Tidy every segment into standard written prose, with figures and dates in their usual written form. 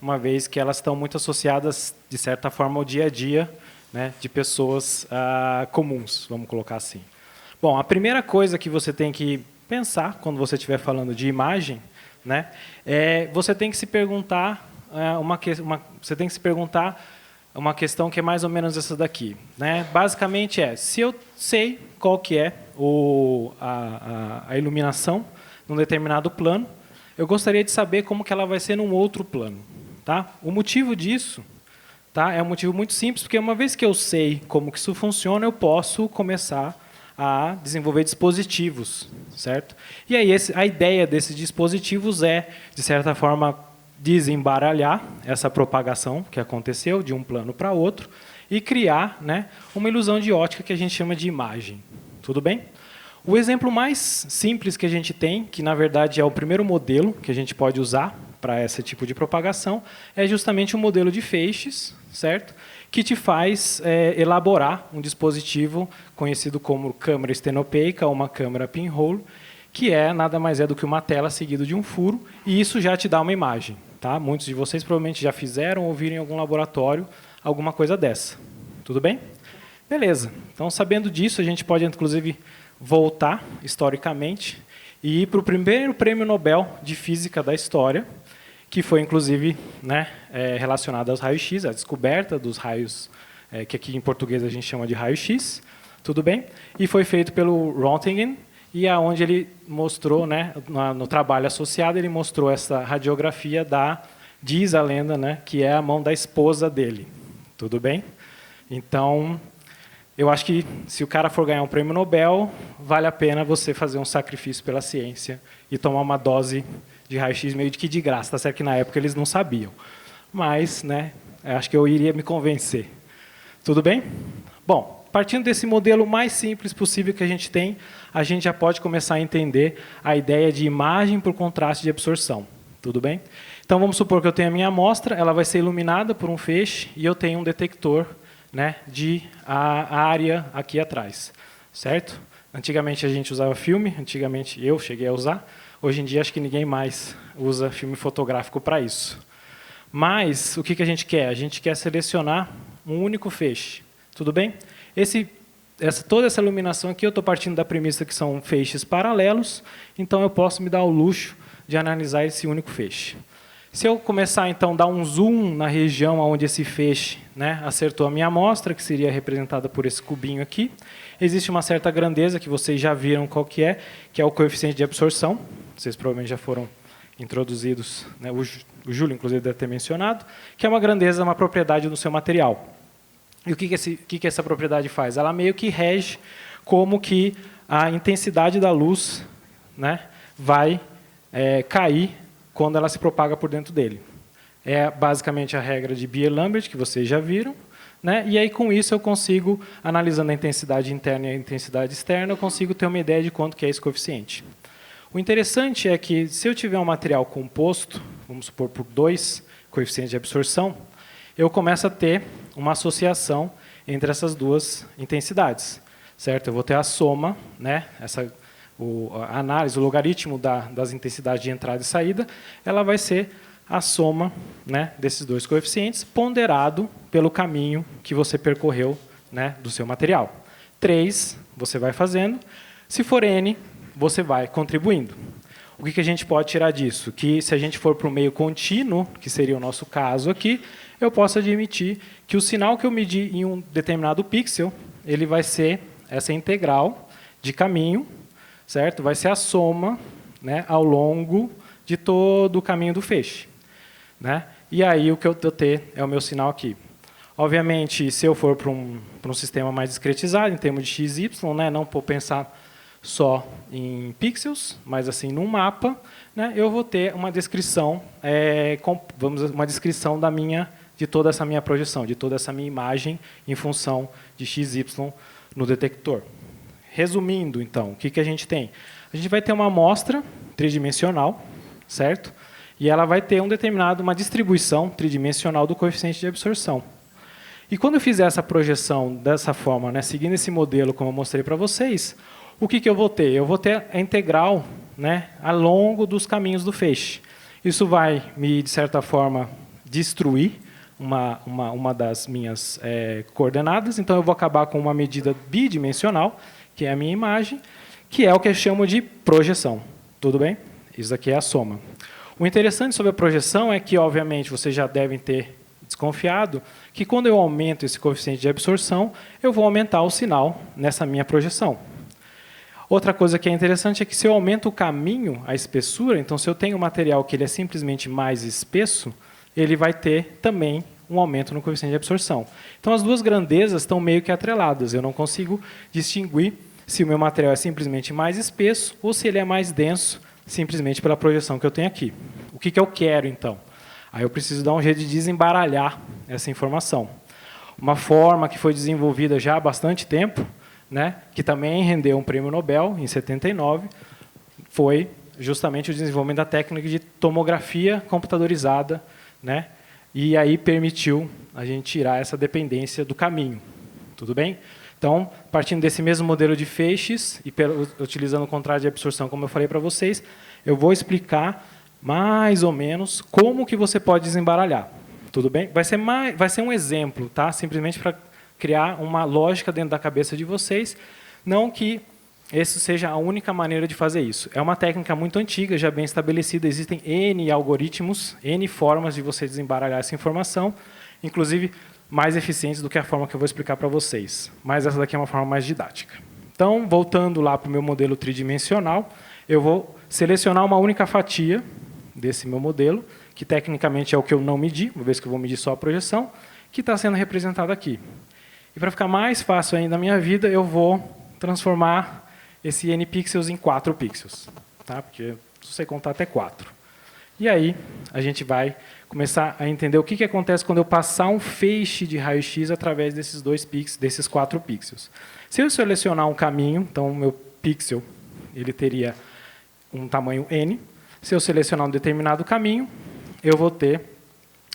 uma vez que elas estão muito associadas, de certa forma, ao dia a dia, né, de pessoas comuns, vamos colocar assim. Bom, a primeira coisa que você tem que pensar, quando você estiver falando de imagem, né, você tem que se perguntar uma questão que é mais ou menos essa daqui, né? Basicamente se eu sei qual que é a iluminação num determinado plano, eu gostaria de saber como que ela vai ser num outro plano, tá? O motivo disso, tá, é um motivo muito simples, porque uma vez que eu sei como que isso funciona, eu posso começar a desenvolver dispositivos, certo? E aí a ideia desses dispositivos é, de certa forma, desembaralhar essa propagação que aconteceu de um plano para outro e criar, né, uma ilusão de ótica que a gente chama de imagem. Tudo bem? O exemplo mais simples que a gente tem, que na verdade é o primeiro modelo que a gente pode usar para esse tipo de propagação, é justamente o modelo de feixes, certo? Que te faz elaborar um dispositivo conhecido como câmera estenopeica ou uma câmera pinhole, que nada mais é do que uma tela seguida de um furo, e isso já te dá uma imagem. Tá? Muitos de vocês provavelmente já fizeram ou viram em algum laboratório alguma coisa dessa. Tudo bem? Beleza. Então, sabendo disso, a gente pode, inclusive, voltar historicamente e ir para o primeiro prêmio Nobel de Física da história, que foi, inclusive, né, relacionado aos raios-x, a descoberta dos raios, que aqui em português a gente chama de raio-x, tudo bem? E foi feito pelo Röntgen, e aonde ele mostrou, né, no trabalho associado, ele mostrou essa radiografia diz a lenda, né, que é a mão da esposa dele. Tudo bem? Então, eu acho que se o cara for ganhar um prêmio Nobel, vale a pena você fazer um sacrifício pela ciência e tomar uma dose de raio-x meio que de graça. Tá certo que na época eles não sabiam. Mas, né, acho que eu iria me convencer. Tudo bem? Bom, partindo desse modelo mais simples possível que a gente já pode começar a entender a ideia de imagem por contraste de absorção. Tudo bem? Então, vamos supor que eu tenho a minha amostra, ela vai ser iluminada por um feixe e eu tenho um detector, né, a área aqui atrás. Certo? Antigamente a gente usava filme, antigamente eu cheguei a usar, hoje em dia acho que ninguém mais usa filme fotográfico para isso. Mas o que a gente quer? A gente quer selecionar um único feixe. Tudo bem? Toda essa iluminação aqui, eu estou partindo da premissa que são feixes paralelos, então eu posso me dar o luxo de analisar esse único feixe. Se eu começar, então, a dar um zoom na região onde esse feixe, né, acertou a minha amostra, que seria representada por esse cubinho aqui, existe uma certa grandeza, que vocês já viram qual que é o coeficiente de absorção. Vocês provavelmente já foram introduzidos, né, o Júlio, inclusive, deve ter mencionado, que é uma grandeza, uma propriedade do seu material. E o que essa propriedade faz? Ela meio que rege como que a intensidade da luz, né, vai cair quando ela se propaga por dentro dele. É basicamente a regra de Beer-Lambert, que vocês já viram, né? E aí, com isso, eu consigo, analisando a intensidade interna e a intensidade externa, eu consigo ter uma ideia de quanto que é esse coeficiente. O interessante é que, se eu tiver um material composto, vamos supor, por 2 coeficientes de absorção, eu começo a ter uma associação entre essas duas intensidades. Certo? Eu vou ter a soma, né? A análise, o logaritmo das intensidades de entrada e saída, ela vai ser a soma, né, desses 2 coeficientes, ponderado pelo caminho que você percorreu, né, do seu material. 3, você vai fazendo. Se for N, você vai contribuindo. O que a gente pode tirar disso? Que se a gente for para o meio contínuo, que seria o nosso caso aqui, eu posso admitir que o sinal que eu medi em um determinado pixel, ele vai ser essa integral de caminho, certo? Vai ser a soma, né, ao longo de todo o caminho do feixe. Né? E aí o que eu ter é o meu sinal aqui. Obviamente, se eu for para um sistema mais discretizado, em termos de x, y, né, não vou pensar só em pixels, mas assim num mapa, né, eu vou ter uma descrição, uma descrição de toda essa minha projeção, de toda essa minha imagem em função de x, y no detector. Resumindo, então, o que a gente tem? A gente vai ter uma amostra tridimensional, certo? E ela vai ter uma distribuição tridimensional do coeficiente de absorção. E quando eu fizer essa projeção dessa forma, né, seguindo esse modelo como eu mostrei para vocês, o que eu vou ter? Eu vou ter a integral, né, ao longo dos caminhos do feixe. Isso vai me, de certa forma, destruir uma das minhas coordenadas, então eu vou acabar com uma medida bidimensional, que é a minha imagem, que é o que eu chamo de projeção. Tudo bem? Isso aqui é a soma. O interessante sobre a projeção é que, obviamente, vocês já devem ter desconfiado que quando eu aumento esse coeficiente de absorção, eu vou aumentar o sinal nessa minha projeção. Outra coisa que é interessante é que se eu aumento o caminho, a espessura, então se eu tenho um material que ele é simplesmente mais espesso, ele vai ter também um aumento no coeficiente de absorção. Então as duas grandezas estão meio que atreladas. Eu não consigo distinguir se o meu material é simplesmente mais espesso ou se ele é mais denso, simplesmente pela projeção que eu tenho aqui. O que eu quero, então? Aí eu preciso dar um jeito de desembaralhar essa informação. Uma forma que foi desenvolvida já há bastante tempo, né, que também rendeu um prêmio Nobel, em 79, foi justamente o desenvolvimento da técnica de tomografia computadorizada, né, e aí permitiu a gente tirar essa dependência do caminho. Tudo bem? Então, partindo desse mesmo modelo de feixes, e utilizando o contrário de absorção, como eu falei para vocês, eu vou explicar mais ou menos como que você pode desembaralhar. Tudo bem? Vai ser um exemplo, tá? Simplesmente para criar uma lógica dentro da cabeça de vocês, não que essa seja a única maneira de fazer isso. É uma técnica muito antiga, já bem estabelecida, existem N algoritmos, N formas de você desembaralhar essa informação, inclusive mais eficientes do que a forma que eu vou explicar para vocês. Mas essa daqui é uma forma mais didática. Então, voltando lá para o meu modelo tridimensional, eu vou selecionar uma única fatia desse meu modelo, que tecnicamente é o que eu não medi, uma vez que eu vou medir só a projeção, que está sendo representada aqui. E para ficar mais fácil ainda na minha vida, eu vou transformar esse n pixels em 4 pixels, tá? Porque eu sei contar até 4. E aí a gente vai começar a entender o que acontece quando eu passar um feixe de raio-x através desses 4 pixels. Se eu selecionar um caminho, então o meu pixel ele teria um tamanho n. Se eu selecionar um determinado caminho, eu vou ter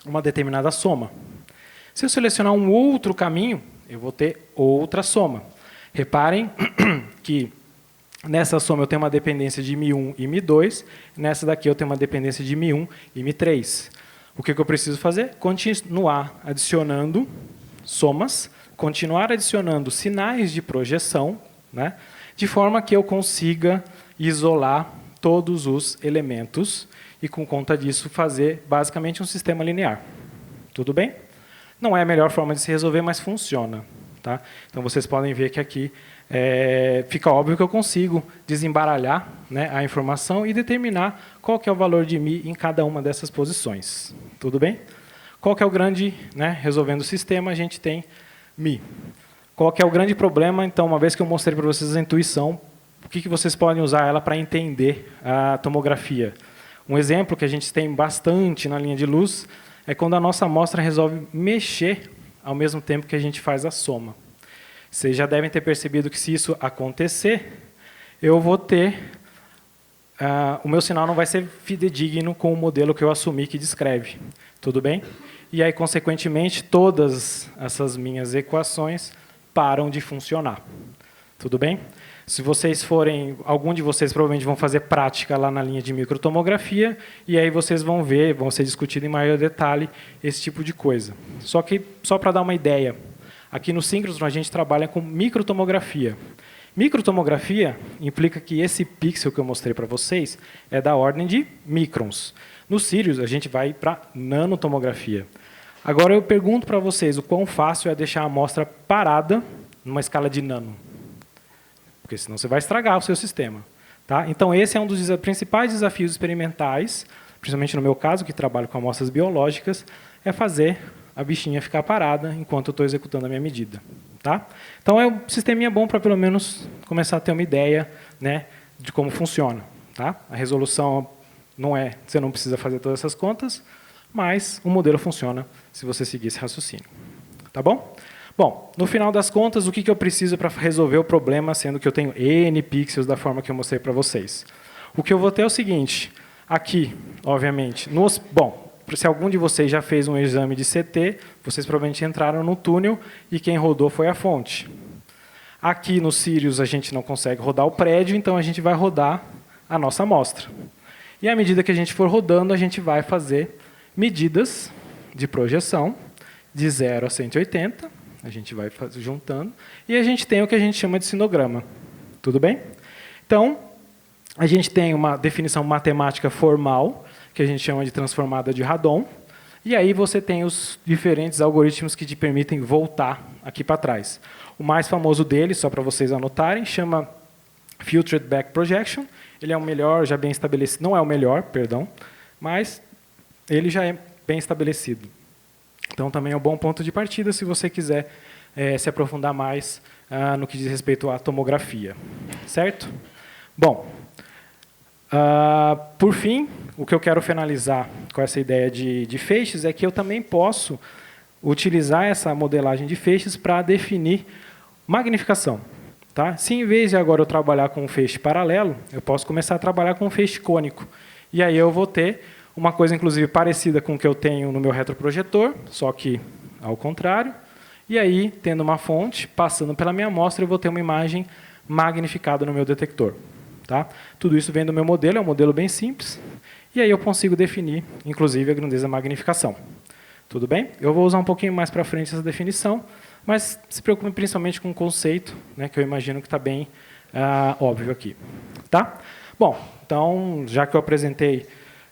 uma determinada soma. Se eu selecionar um outro caminho, eu vou ter outra soma. Reparem que nessa soma eu tenho uma dependência de μ1 e μ2, nessa daqui eu tenho uma dependência de μ1 e μ3. O que eu preciso fazer? Continuar adicionando somas, continuar adicionando sinais de projeção, né, de forma que eu consiga isolar todos os elementos e, com conta disso, fazer basicamente um sistema linear. Tudo bem? Não é a melhor forma de se resolver, mas funciona. Tá? Então, vocês podem ver que aqui fica óbvio que eu consigo desembaralhar, né, a informação e determinar qual que é o valor de μ em cada uma dessas posições. Tudo bem? Qual que é o grande, né, resolvendo o sistema, a gente tem μ. Qual que é o grande problema? Então, uma vez que eu mostrei para vocês a intuição, o que vocês podem usar ela para entender a tomografia? Um exemplo que a gente tem bastante na linha de luz é quando a nossa amostra resolve mexer ao mesmo tempo que a gente faz a soma. Vocês já devem ter percebido que, se isso acontecer, eu vou ter... o meu sinal não vai ser fidedigno com o modelo que eu assumi que descreve. Tudo bem? E aí, consequentemente, todas essas minhas equações param de funcionar. Tudo bem? Se vocês forem, algum de vocês provavelmente vão fazer prática lá na linha de microtomografia, e aí vocês vão ver, vão ser discutido em maior detalhe esse tipo de coisa. Só para dar uma ideia, aqui no síncrono a gente trabalha com microtomografia. Microtomografia implica que esse pixel que eu mostrei para vocês é da ordem de microns. No Sirius a gente vai para nanotomografia. Agora eu pergunto para vocês o quão fácil é deixar a amostra parada numa escala de nano. Porque senão você vai estragar o seu sistema. Tá? Então, esse é um dos principais desafios experimentais, principalmente no meu caso, que trabalho com amostras biológicas, é fazer a bichinha ficar parada enquanto eu estou executando a minha medida. Tá? Então, é um sisteminha bom para, pelo menos, começar a ter uma ideia, né, de como funciona. Tá? A resolução não é... Você não precisa fazer todas essas contas, mas o modelo funciona se você seguir esse raciocínio. Tá bom? Bom, no final das contas, o que eu preciso para resolver o problema, sendo que eu tenho N pixels da forma que eu mostrei para vocês? O que eu vou ter é o seguinte, aqui, obviamente, bom, se algum de vocês já fez um exame de CT, vocês provavelmente entraram no túnel e quem rodou foi a fonte. Aqui no Sirius a gente não consegue rodar o prédio, então a gente vai rodar a nossa amostra. E à medida que a gente for rodando, a gente vai fazer medidas, de projeção, de 0 a 180, a gente vai juntando, e a gente tem o que a gente chama de sinograma. Tudo bem? Então, a gente tem uma definição matemática formal, que a gente chama de transformada de Radon, e aí você tem os diferentes algoritmos que te permitem voltar aqui para trás. O mais famoso deles, só para vocês anotarem, chama Filtered Back Projection. Ele é o melhor, já bem estabelecido. Não é o melhor, perdão, mas ele já é bem estabelecido. Então, também é um bom ponto de partida se você quiser se aprofundar mais no que diz respeito à tomografia. Certo? Bom, por fim, o que eu quero finalizar com essa ideia de feixes é que eu também posso utilizar essa modelagem de feixes para definir magnificação. Tá? Se em vez de agora eu trabalhar com um feixe paralelo, eu posso começar a trabalhar com um feixe cônico. E aí eu vou ter uma coisa, inclusive, parecida com o que eu tenho no meu retroprojetor, só que ao contrário. E aí, tendo uma fonte, passando pela minha amostra, eu vou ter uma imagem magnificada no meu detector. Tá? Tudo isso vem do meu modelo, é um modelo bem simples. E aí eu consigo definir, inclusive, a grandeza magnificação. Tudo bem? Eu vou usar um pouquinho mais para frente essa definição, mas se preocupe principalmente com o conceito, né, que eu imagino que está bem óbvio aqui. Tá? Bom, então, já que eu apresentei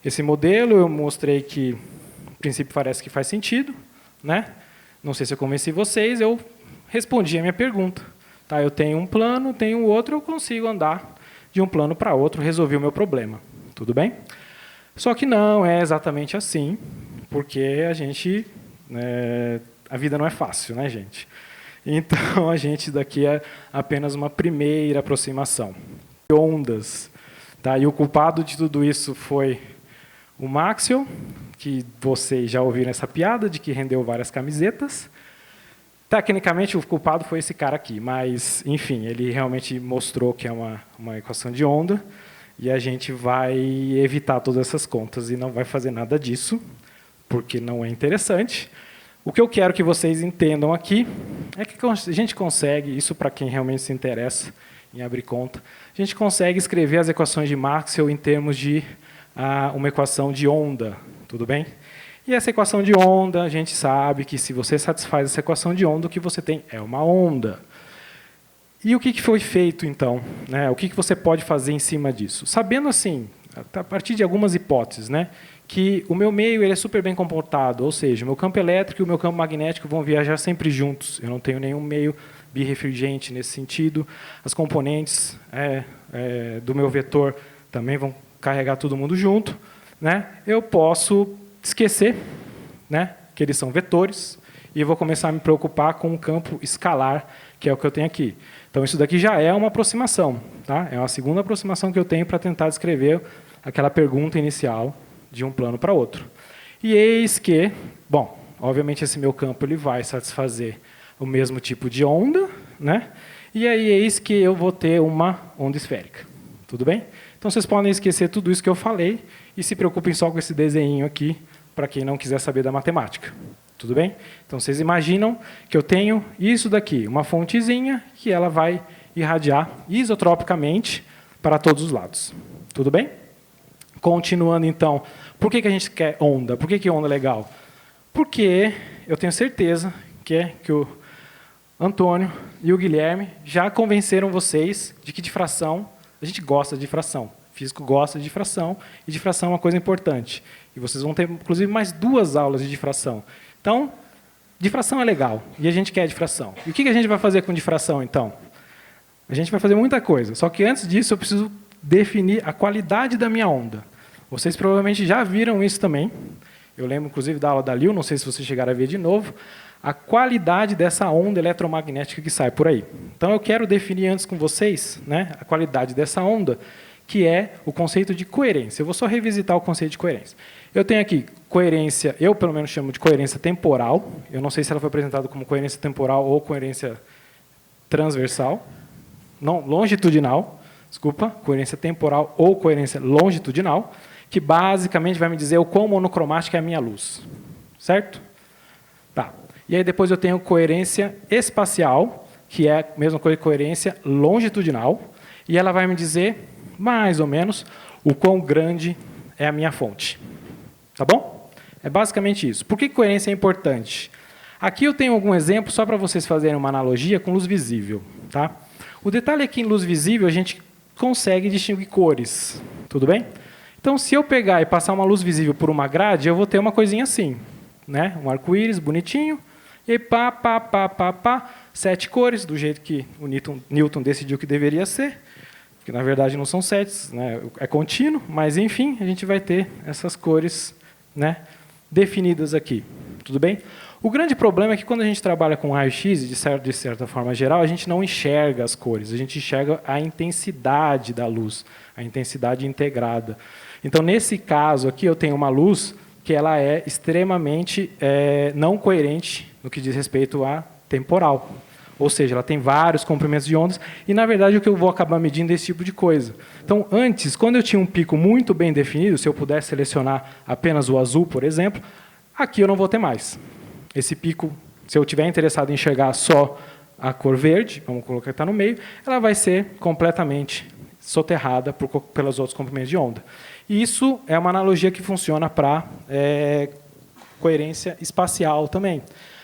esse modelo, eu mostrei que, no princípio, parece que faz sentido. Né? Não sei se eu convenci vocês, eu respondi a minha pergunta. Tá? Eu tenho um plano, tenho outro, eu consigo andar de um plano para outro, resolver o meu problema. Tudo bem? Só que não é exatamente assim, porque a vida não é fácil, né, gente? Então, isso daqui é apenas uma primeira aproximação. Ondas. Tá? E o culpado de tudo isso foi o Maxwell, que vocês já ouviram essa piada de que rendeu várias camisetas. Tecnicamente, o culpado foi esse cara aqui, mas, enfim, ele realmente mostrou que é uma equação de onda, e a gente vai evitar todas essas contas e não vai fazer nada disso, porque não é interessante. O que eu quero que vocês entendam aqui é que a gente consegue, isso para quem realmente se interessa em abrir conta, a gente consegue escrever as equações de Maxwell em termos de uma equação de onda, tudo bem? E essa equação de onda, a gente sabe que se você satisfaz essa equação de onda, o que você tem é uma onda. E o que foi feito, então? Né? O que você pode fazer em cima disso? Sabendo, assim, a partir de algumas hipóteses, né, que o meu meio ele é super bem comportado, ou seja, o meu campo elétrico e o meu campo magnético vão viajar sempre juntos. Eu não tenho nenhum meio birrefringente nesse sentido. As componentes do meu vetor também vão carregar todo mundo junto. Né? Eu posso esquecer, né, que eles são vetores e vou começar a me preocupar com o campo escalar, que é o que eu tenho aqui. Então, isso daqui já é uma aproximação. Tá? É uma segunda aproximação que eu tenho para tentar descrever aquela pergunta inicial de um plano para outro. E eis que, bom, obviamente esse meu campo ele vai satisfazer o mesmo tipo de onda, né? E aí eis que eu vou ter uma onda esférica. Tudo bem? Então, vocês podem esquecer tudo isso que eu falei e se preocupem só com esse desenho aqui, para quem não quiser saber da matemática. Tudo bem? Então, vocês imaginam que eu tenho isso daqui, uma fontezinha, que ela vai irradiar isotropicamente para todos os lados. Tudo bem? Continuando, então, por que a gente quer onda? Por que onda é legal? Porque eu tenho certeza que o Antônio e o Guilherme já convenceram vocês de que difração, a gente gosta de difração. Físico gosta de difração, e difração é uma coisa importante. E vocês vão ter, inclusive, mais 2 aulas de difração. Então, difração é legal, e a gente quer difração. E o que a gente vai fazer com difração, então? A gente vai fazer muita coisa, só que antes disso eu preciso definir a qualidade da minha onda. Vocês provavelmente já viram isso também. Eu lembro, inclusive, da aula da Lil, não sei se vocês chegaram a ver de novo, a qualidade dessa onda eletromagnética que sai por aí. Então, eu quero definir antes com vocês, né, a qualidade dessa onda, que é o conceito de coerência. Eu vou só revisitar o conceito de coerência. Eu tenho aqui coerência, eu pelo menos chamo de coerência temporal. Eu não sei se ela foi apresentada como coerência temporal ou coerência transversal. Não, longitudinal, desculpa, coerência temporal ou coerência longitudinal, que basicamente vai me dizer o quão monocromática é a minha luz. Certo? Tá. E aí depois eu tenho coerência espacial, que é a mesma coisa que coerência longitudinal, e ela vai me dizer, mais ou menos, o quão grande é a minha fonte. Tá bom? É basicamente isso. Por que coerência é importante? Aqui eu tenho algum exemplo, só para vocês fazerem uma analogia com luz visível. Tá? O detalhe é que em luz visível a gente consegue distinguir cores. Tudo bem? Então, se eu pegar e passar uma luz visível por uma grade, eu vou ter uma coisinha assim. Né? Um arco-íris bonitinho. E pá, 7 cores, do jeito que o Newton decidiu que deveria ser. Que, na verdade, não são 7, né? É contínuo. Mas, enfim, a gente vai ter essas cores, né, definidas aqui. Tudo bem? O grande problema é que, quando a gente trabalha com raio-x, de certa forma geral, a gente não enxerga as cores. A gente enxerga a intensidade da luz, a intensidade integrada. Então, nesse caso aqui, eu tenho uma luz que ela é extremamente não coerente no que diz respeito a temporal. Ou seja, ela tem vários comprimentos de ondas, e, na verdade, o que eu vou acabar medindo é esse tipo de coisa. Então, antes, quando eu tinha um pico muito bem definido, se eu pudesse selecionar apenas o azul, por exemplo, aqui eu não vou ter mais. Esse pico, se eu estiver interessado em enxergar só a cor verde, vamos colocar que está no meio, ela vai ser completamente soterrada pelos outros comprimentos de onda. E isso é uma analogia que funciona para coerência espacial também.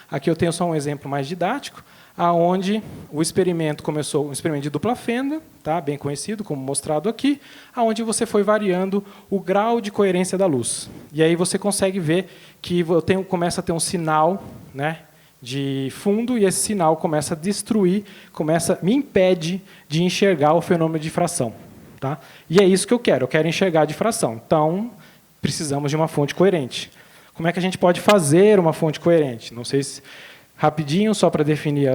Aqui eu tenho só um exemplo mais didático, aonde o experimento começou, um experimento de dupla fenda, tá, bem conhecido, como mostrado aqui, aonde você foi variando o grau de coerência da luz. E aí você consegue ver que começa a ter um sinal, né, de fundo, e esse sinal começa a destruir, me impede de enxergar o fenômeno de difração. Tá? E é isso que eu quero enxergar a difração. Então, precisamos de uma fonte coerente. Como é que a gente pode fazer uma fonte coerente? Não sei se... Rapidinho, só para definir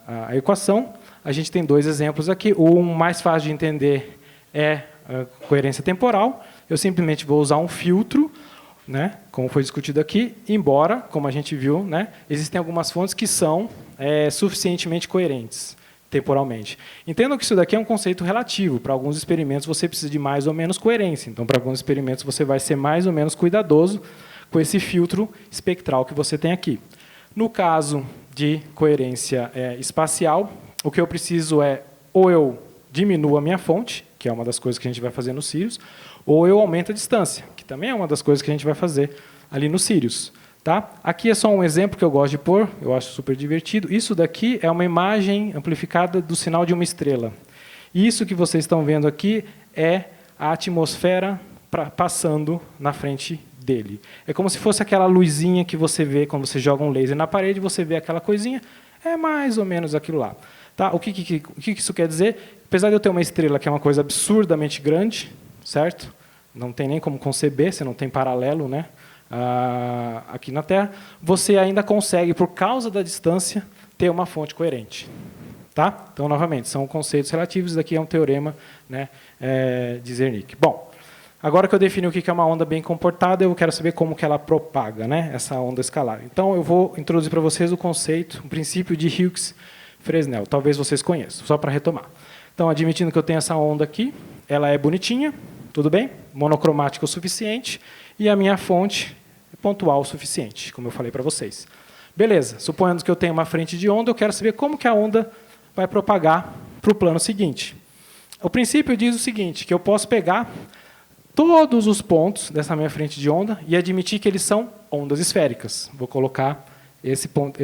a equação, a gente tem 2 exemplos aqui. O mais fácil de entender é a coerência temporal. Eu simplesmente vou usar um filtro, né, como foi discutido aqui, embora, como a gente viu, né, existem algumas fontes que são suficientemente coerentes temporalmente. Entendam que isso daqui é um conceito relativo. Para alguns experimentos você precisa de mais ou menos coerência. Então, para alguns experimentos você vai ser mais ou menos cuidadoso com esse filtro espectral que você tem aqui. No caso de coerência espacial, o que eu preciso é, ou eu diminuo a minha fonte, que é uma das coisas que a gente vai fazer no Sirius, ou eu aumento a distância, que também é uma das coisas que a gente vai fazer ali no Sirius. Tá? Aqui é só um exemplo que eu gosto de pôr, eu acho super divertido. Isso daqui é uma imagem amplificada do sinal de uma estrela. Isso que vocês estão vendo aqui é a atmosfera passando na frente dele. É como se fosse aquela luzinha que você vê quando você joga um laser na parede, você vê aquela coisinha, é mais ou menos aquilo lá. Tá? O que isso quer dizer? Apesar de eu ter uma estrela que é uma coisa absurdamente grande, certo? Não tem nem como conceber, você não tem paralelo, né? Aqui na Terra, você ainda consegue, por causa da distância, ter uma fonte coerente. Tá? Então, novamente, são conceitos relativos, isso daqui é um teorema, né, de Zernike. Bom, agora que eu defini o que é uma onda bem comportada, eu quero saber como que ela propaga, né, essa onda escalar. Então, eu vou introduzir para vocês o conceito, o princípio de Hughes-Fresnel. Talvez vocês conheçam, só para retomar. Então, admitindo que eu tenho essa onda aqui, ela é bonitinha, tudo bem? Monocromática o suficiente, e a minha fonte é pontual o suficiente, como eu falei para vocês. Beleza, suponhando que eu tenho uma frente de onda, eu quero saber como que a onda vai propagar para o plano seguinte. O princípio diz o seguinte, que eu posso pegar todos os pontos dessa minha frente de onda e admitir que eles são ondas esféricas. Vou colocar esse ponto,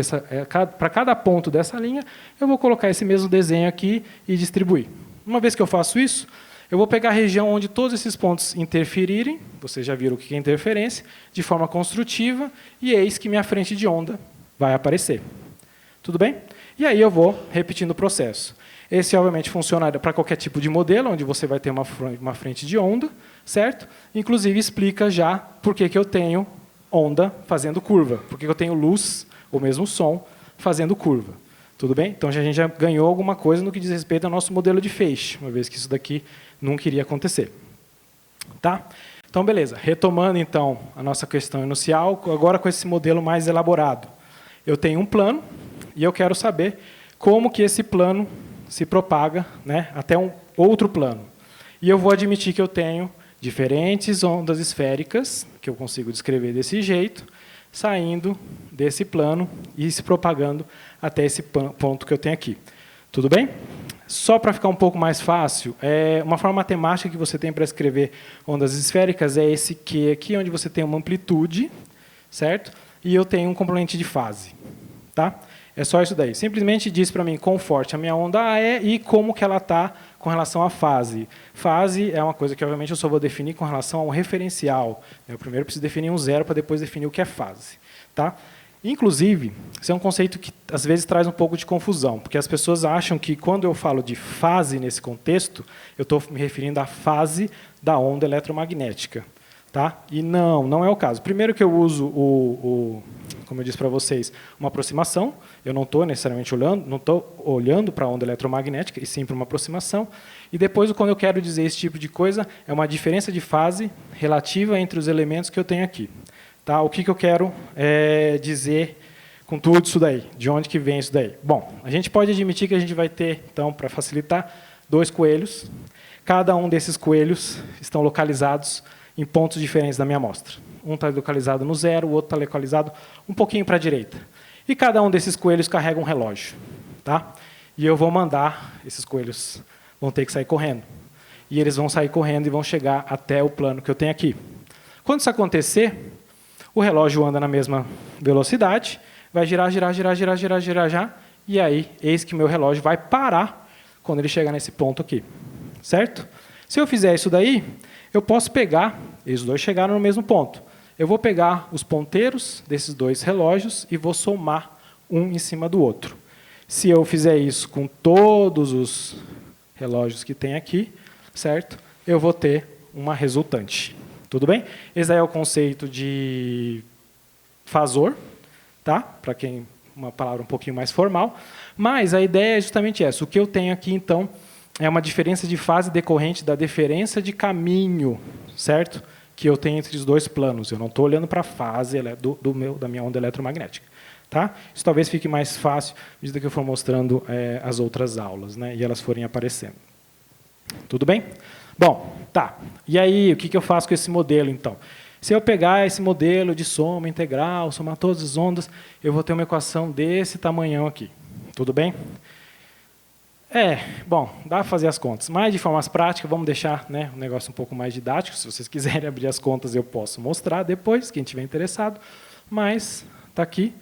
para cada ponto dessa linha, eu vou colocar esse mesmo desenho aqui e distribuir. Uma vez que eu faço isso, eu vou pegar a região onde todos esses pontos interferirem, vocês já viram o que é interferência, de forma construtiva, e eis que minha frente de onda vai aparecer. Tudo bem? E aí eu vou repetindo o processo. Esse, obviamente, funciona para qualquer tipo de modelo, onde você vai ter uma frente de onda, certo? Inclusive, explica já por que eu tenho onda fazendo curva, por que eu tenho luz, ou mesmo som, fazendo curva. Tudo bem? Então, a gente já ganhou alguma coisa no que diz respeito ao nosso modelo de feixe, uma vez que isso daqui nunca iria acontecer. Tá? Então, beleza. Retomando, então, a nossa questão inicial, agora com esse modelo mais elaborado. Eu tenho um plano e eu quero saber como que esse plano se propaga, né, até um outro plano. E eu vou admitir que eu tenho diferentes ondas esféricas, que eu consigo descrever desse jeito, saindo desse plano e se propagando até esse ponto que eu tenho aqui. Tudo bem? Só para ficar um pouco mais fácil, uma forma matemática que você tem para escrever ondas esféricas é esse Q aqui, onde você tem uma amplitude, certo? E eu tenho um componente de fase. Tá? É só isso daí. Simplesmente diz para mim quão forte a minha onda é e como que ela está com relação à fase. Fase é uma coisa que, obviamente, eu só vou definir com relação a um referencial. Eu primeiro preciso definir um zero para depois definir o que é fase. Tá? Inclusive, esse é um conceito que, às vezes, traz um pouco de confusão, porque as pessoas acham que, quando eu falo de fase nesse contexto, eu estou me referindo à fase da onda eletromagnética. Tá? E não é o caso. Primeiro que eu uso, como eu disse para vocês, uma aproximação. Eu não estou necessariamente olhando para a onda eletromagnética, e sim para uma aproximação. E depois, quando eu quero dizer esse tipo de coisa, é uma diferença de fase relativa entre os elementos que eu tenho aqui. Tá? O que eu quero dizer com tudo isso daí? De onde que vem isso daí? Bom, a gente pode admitir que a gente vai ter, então, para facilitar, 2 coelhos. Cada um desses coelhos estão localizados em pontos diferentes da minha amostra. Um está localizado no zero, o outro está localizado um pouquinho para a direita. E cada um desses coelhos carrega um relógio. Tá? E eu vou mandar, esses coelhos vão ter que sair correndo. E eles vão sair correndo e vão chegar até o plano que eu tenho aqui. Quando isso acontecer, o relógio anda na mesma velocidade, vai girar, girar, e aí, eis que o meu relógio vai parar quando ele chegar nesse ponto aqui. Certo? Se eu fizer isso daí, eu posso pegar, eles dois chegaram no mesmo ponto. Eu vou pegar os ponteiros desses 2 relógios e vou somar um em cima do outro. Se eu fizer isso com todos os relógios que tem aqui, certo? Eu vou ter uma resultante. Tudo bem? Esse aí é o conceito de fasor, tá? Para quem uma palavra um pouquinho mais formal, mas a ideia é justamente essa. O que eu tenho aqui, então, é uma diferença de fase decorrente da diferença de caminho, certo? Que eu tenho entre os 2 planos. Eu não estou olhando para a fase da minha onda eletromagnética. Tá? Isso talvez fique mais fácil à medida que eu for mostrando as outras aulas, né? E elas forem aparecendo. Tudo bem? Bom, tá. E aí, o que eu faço com esse modelo, então? Se eu pegar esse modelo de soma integral, somar todas as ondas, eu vou ter uma equação desse tamanhão aqui. Tudo bem? Bom, dá para fazer as contas, mas de forma prática, vamos deixar, né, um negócio um pouco mais didático. Se vocês quiserem abrir as contas, eu posso mostrar depois, quem estiver interessado, mas está aqui.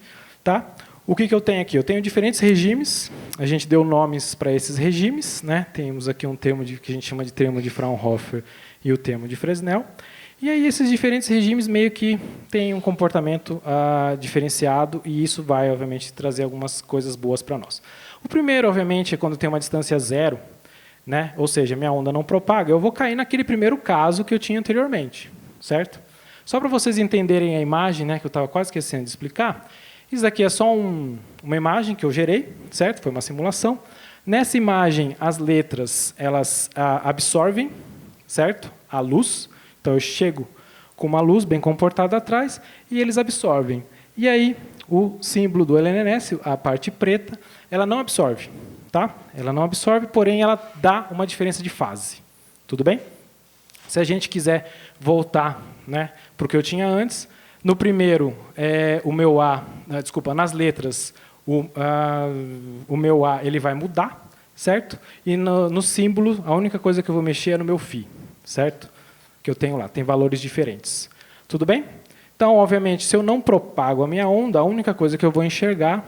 Tá? O que eu tenho aqui? Eu tenho diferentes regimes, a gente deu nomes para esses regimes, né? Temos aqui um termo que a gente chama de termo de Fraunhofer e o termo de Fresnel. E aí esses diferentes regimes meio que têm um comportamento diferenciado, e isso vai, obviamente, trazer algumas coisas boas para nós. O primeiro, obviamente, é quando tem uma distância zero, né? Ou seja, minha onda não propaga, eu vou cair naquele primeiro caso que eu tinha anteriormente, certo? Só para vocês entenderem a imagem, né, que eu estava quase esquecendo de explicar, isso aqui é só uma imagem que eu gerei, certo? Foi uma simulação. Nessa imagem, as letras elas absorvem, certo? A luz. Então, eu chego com uma luz bem comportada atrás e eles absorvem. E aí, o símbolo do LNS, a parte preta, ela não absorve. Tá? Ela não absorve, porém, ela dá uma diferença de fase. Tudo bem? Se a gente quiser voltar, né, para o que eu tinha antes, no primeiro, o meu A, nas letras, o meu A ele vai mudar, certo? E no símbolo, a única coisa que eu vou mexer é no meu φ, certo? Que eu tenho lá, tem valores diferentes. Tudo bem? Então, obviamente, se eu não propago a minha onda, a única coisa que eu vou enxergar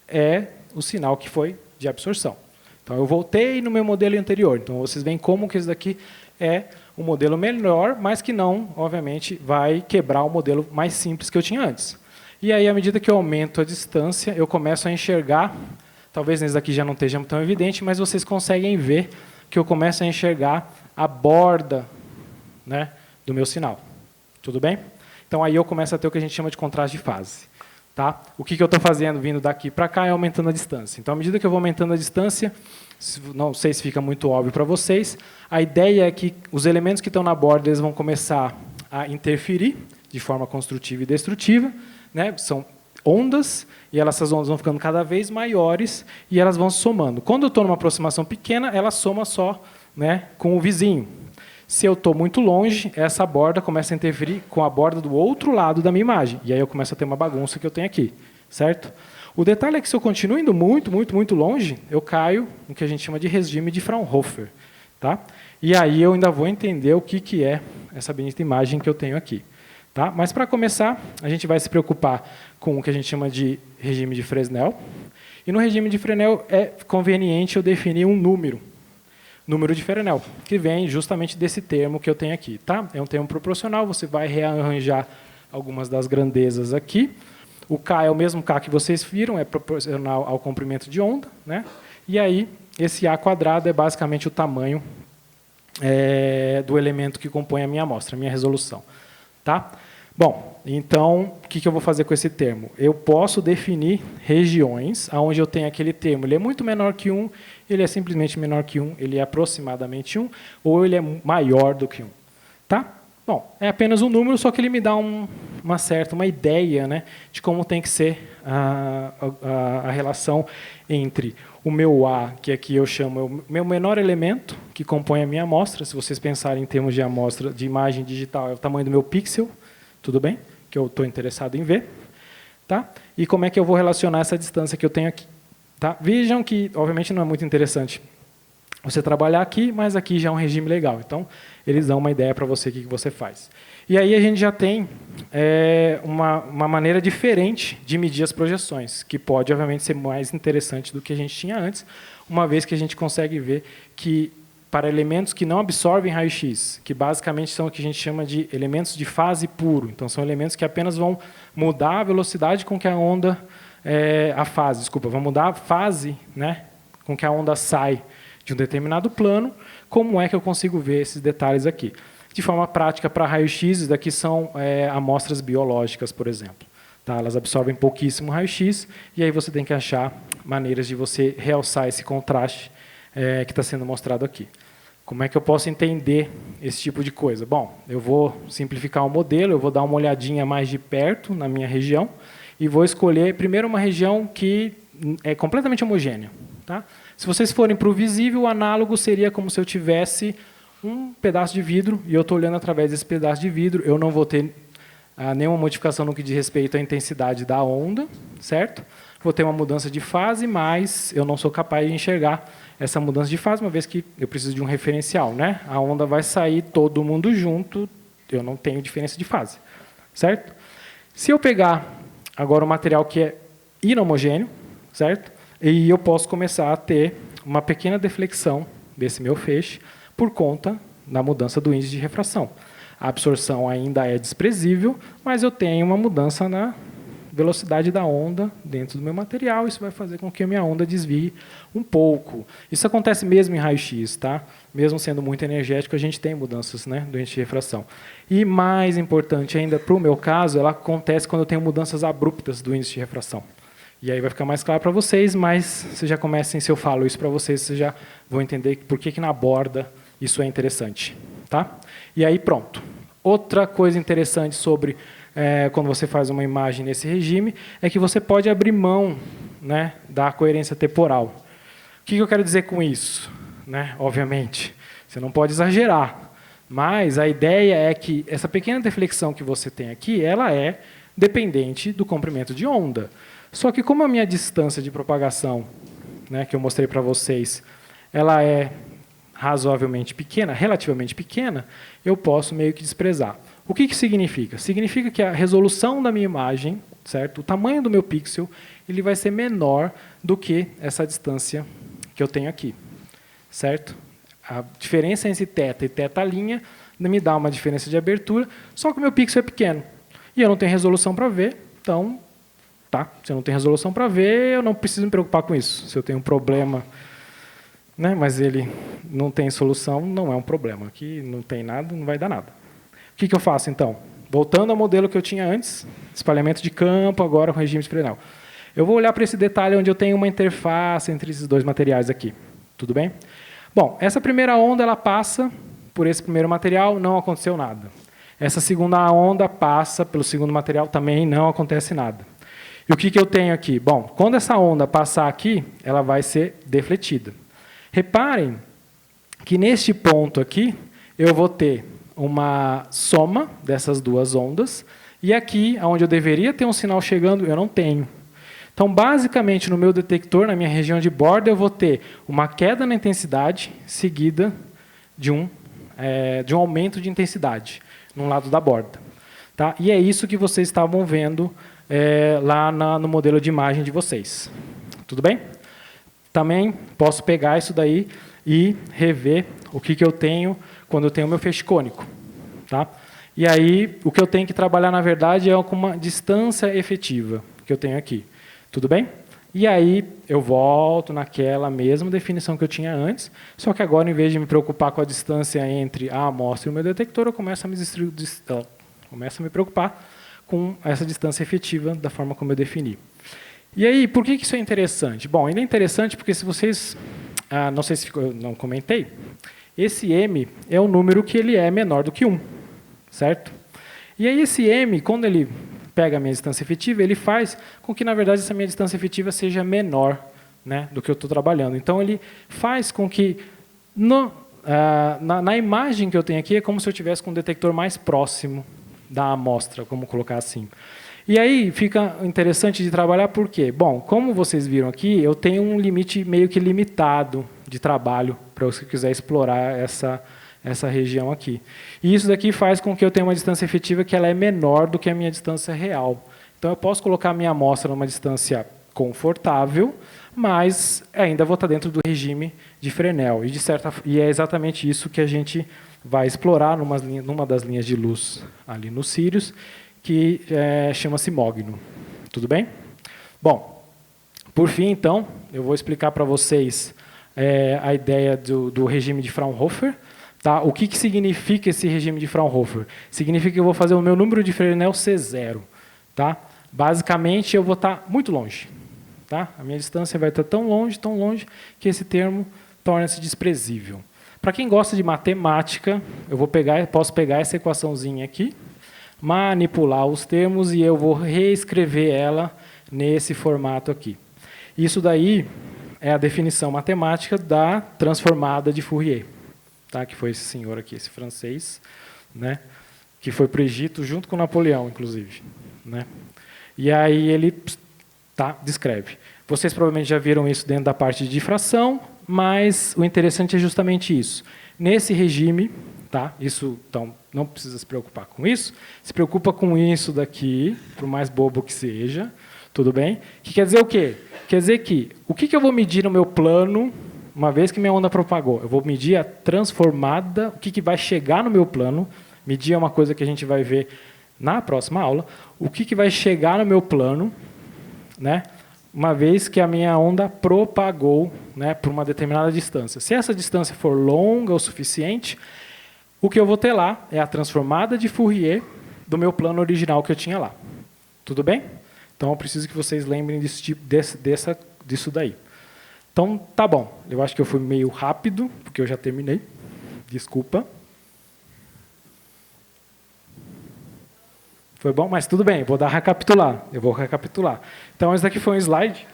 é o sinal que foi de absorção. Então, eu voltei no meu modelo anterior. Então, vocês veem como que isso daqui é um modelo melhor, mas que não, obviamente, vai quebrar o modelo mais simples que eu tinha antes. E aí, à medida que eu aumento a distância, eu começo a enxergar, talvez nesse daqui já não esteja tão evidente, mas vocês conseguem ver que eu começo a enxergar a borda, né, do meu sinal. Tudo bem? Então, aí eu começo a ter o que a gente chama de contraste de fase. Tá? O que eu estou fazendo vindo daqui para cá é aumentando a distância. Então, à medida que eu vou aumentando a distância, não sei se fica muito óbvio para vocês, a ideia é que os elementos que estão na borda eles vão começar a interferir de forma construtiva e destrutiva, né? São ondas, e essas ondas vão ficando cada vez maiores e elas vão se somando. Quando eu estou numa aproximação pequena, ela soma só, né, com o vizinho. Se eu estou muito longe, essa borda começa a interferir com a borda do outro lado da minha imagem. E aí eu começo a ter uma bagunça que eu tenho aqui. Certo? O detalhe é que se eu continuo indo muito, muito, muito longe, eu caio no que a gente chama de regime de Fraunhofer. Tá? E aí eu ainda vou entender o que é essa bendita imagem que eu tenho aqui. Tá? Mas, para começar, a gente vai se preocupar com o que a gente chama de regime de Fresnel. E no regime de Fresnel é conveniente eu definir um número de Fresnel, que vem justamente desse termo que eu tenho aqui. Tá? É um termo proporcional, você vai rearranjar algumas das grandezas aqui. O K é o mesmo K que vocês viram, é proporcional ao comprimento de onda. Né? E aí, esse A quadrado é basicamente o tamanho do elemento que compõe a minha amostra, a minha resolução. Tá? Bom, então, o que eu vou fazer com esse termo? Eu posso definir regiões onde eu tenho aquele termo. Ele é muito menor que 1, ele é simplesmente menor que 1, ele é aproximadamente 1, ou ele é maior do que 1. Tá? Bom, é apenas um número, só que ele me dá uma ideia, né, de como tem que ser a relação entre o meu A, que aqui eu chamo o meu menor elemento, que compõe a minha amostra. Se vocês pensarem em termos de amostra de imagem digital, é o tamanho do meu pixel, tudo bem? Que eu estou interessado em ver. Tá? E como é que eu vou relacionar essa distância que eu tenho aqui? Tá? Vejam que, obviamente, não é muito interessante você trabalhar aqui, mas aqui já é um regime legal. Então, eles dão uma ideia para você o que você faz. E aí a gente já tem uma maneira diferente de medir as projeções, que pode, obviamente, ser mais interessante do que a gente tinha antes, uma vez que a gente consegue ver que, para elementos que não absorvem raio-x, que basicamente são o que a gente chama de elementos de fase puro, então são elementos que apenas vão mudar a velocidade com que a onda, vão mudar a fase, né, com que a onda sai de um determinado plano. Como é que eu consigo ver esses detalhes aqui? De forma prática, para raio-x, isso daqui são amostras biológicas, por exemplo. Tá? Elas absorvem pouquíssimo raio-x, e aí você tem que achar maneiras de você realçar esse contraste que está sendo mostrado aqui. Como é que eu posso entender esse tipo de coisa? Bom, eu vou simplificar o modelo, eu vou dar uma olhadinha mais de perto na minha região, e vou escolher, primeiro, uma região que é completamente homogênea. Tá? Se vocês forem para o visível, o análogo seria como se eu tivesse um pedaço de vidro, e eu estou olhando através desse pedaço de vidro, eu não vou ter nenhuma modificação no que diz respeito à intensidade da onda, certo? Vou ter uma mudança de fase, mas eu não sou capaz de enxergar essa mudança de fase, uma vez que eu preciso de um referencial. Né? A onda vai sair todo mundo junto, eu não tenho diferença de fase. Certo? Se eu pegar agora um material que é inhomogêneo, certo? E eu posso começar a ter uma pequena deflexão desse meu feixe por conta da mudança do índice de refração. A absorção ainda é desprezível, mas eu tenho uma mudança na velocidade da onda dentro do meu material. Isso vai fazer com que a minha onda desvie um pouco. Isso acontece mesmo em raio-x. Tá? Mesmo sendo muito energético, a gente tem mudanças, né, do índice de refração. E, mais importante ainda, para o meu caso, ela acontece quando eu tenho mudanças abruptas do índice de refração. E aí vai ficar mais claro para vocês, mas vocês já comecem, se eu falo isso para vocês, vocês já vão entender por que na borda isso é interessante. Tá? E aí, pronto. Outra coisa interessante sobre quando você faz uma imagem nesse regime é que você pode abrir mão, né, da coerência temporal. O que eu quero dizer com isso? Né? Obviamente, você não pode exagerar, mas a ideia é que essa pequena deflexão que você tem aqui, ela é dependente do comprimento de onda. Só que como a minha distância de propagação, né, que eu mostrei para vocês, ela é razoavelmente pequena, relativamente pequena, eu posso meio que desprezar. O que significa? Significa que a resolução da minha imagem, certo? O tamanho do meu pixel, ele vai ser menor do que essa distância que eu tenho aqui, certo? A diferença entre θ e θ' me dá uma diferença de abertura, só que o meu pixel é pequeno. E eu não tenho resolução para ver, então, tá? Se eu não tenho resolução para ver, eu não preciso me preocupar com isso. Se eu tenho um problema, né, mas ele não tem solução, não é um problema. Aqui não tem nada, não vai dar nada. O que eu faço, então? Voltando ao modelo que eu tinha antes, espalhamento de campo, agora com regime espelhal. Eu vou olhar para esse detalhe onde eu tenho uma interface entre esses dois materiais aqui. Tudo bem? Bom, essa primeira onda ela passa por esse primeiro material, não aconteceu nada. Essa segunda onda passa pelo segundo material, também não acontece nada. E o que eu tenho aqui? Bom, quando essa onda passar aqui, ela vai ser defletida. Reparem que neste ponto aqui, eu vou ter uma soma dessas duas ondas, e aqui, onde eu deveria ter um sinal chegando, eu não tenho. Então, basicamente, no meu detector, na minha região de borda, eu vou ter uma queda na intensidade seguida de um aumento de intensidade no lado da borda. Tá? E é isso que vocês estavam vendo lá no modelo de imagem de vocês. Tudo bem? Também posso pegar isso daí e rever o que eu tenho quando eu tenho o meu feixe cônico. Tá? E aí, o que eu tenho que trabalhar, na verdade, é com uma distância efetiva que eu tenho aqui. Tudo bem? E aí, eu volto naquela mesma definição que eu tinha antes, só que agora, em vez de me preocupar com a distância entre a amostra e o meu detector, eu começo a me preocupar com essa distância efetiva da forma como eu defini. E aí, por que isso é interessante? Bom, ele é interessante porque se vocês... não sei se eu não comentei, esse m é um número que ele é menor do que 1, certo? E aí esse m, quando ele pega a minha distância efetiva, ele faz com que, na verdade, essa minha distância efetiva seja menor, né, do que eu estou trabalhando. Então, ele faz com que, na imagem que eu tenho aqui, é como se eu tivesse com um detector mais próximo da amostra, vamos colocar assim. E aí fica interessante de trabalhar por quê? Bom, como vocês viram aqui, eu tenho um limite meio que limitado de trabalho para você quiser explorar essa região aqui. E isso daqui faz com que eu tenha uma distância efetiva que ela é menor do que a minha distância real. Então, eu posso colocar a minha amostra numa distância confortável, mas ainda vou estar dentro do regime de Fresnel. E é exatamente isso que a gente vai explorar numa das linhas de luz ali no Sirius, que chama-se MOGNO. Tudo bem? Bom, por fim, então, eu vou explicar para vocês a ideia do regime de Fraunhofer. Tá? O que significa esse regime de Fraunhofer? Significa que eu vou fazer o meu número de Fresnel ser zero. Tá? Basicamente, eu vou estar muito longe. Tá? A minha distância vai estar tão longe, que esse termo torna-se desprezível. Para quem gosta de matemática, posso pegar essa equaçãozinha aqui, manipular os termos e eu vou reescrever ela nesse formato aqui. Isso daí é a definição matemática da transformada de Fourier. Tá, que foi esse senhor aqui, esse francês, né, que foi para o Egito junto com Napoleão, inclusive. Né? E aí ele descreve. Vocês provavelmente já viram isso dentro da parte de difração, mas o interessante é justamente isso. Nesse regime, então não precisa se preocupar com isso, se preocupa com isso daqui, por mais bobo que seja, tudo bem? Que quer dizer o quê? Quer dizer que o que eu vou medir no meu plano. Uma vez que minha onda propagou, eu vou medir a transformada, o que vai chegar no meu plano. Medir é uma coisa que a gente vai ver na próxima aula. O que vai chegar no meu plano, né, uma vez que a minha onda propagou, né, por uma determinada distância. Se essa distância for longa o suficiente, o que eu vou ter lá é a transformada de Fourier do meu plano original que eu tinha lá. Tudo bem? Então, eu preciso que vocês lembrem disso daí. Então, tá bom. Eu acho que eu fui meio rápido, porque eu já terminei. Desculpa. Foi bom? Mas tudo bem, eu vou recapitular. Então, esse daqui foi um slide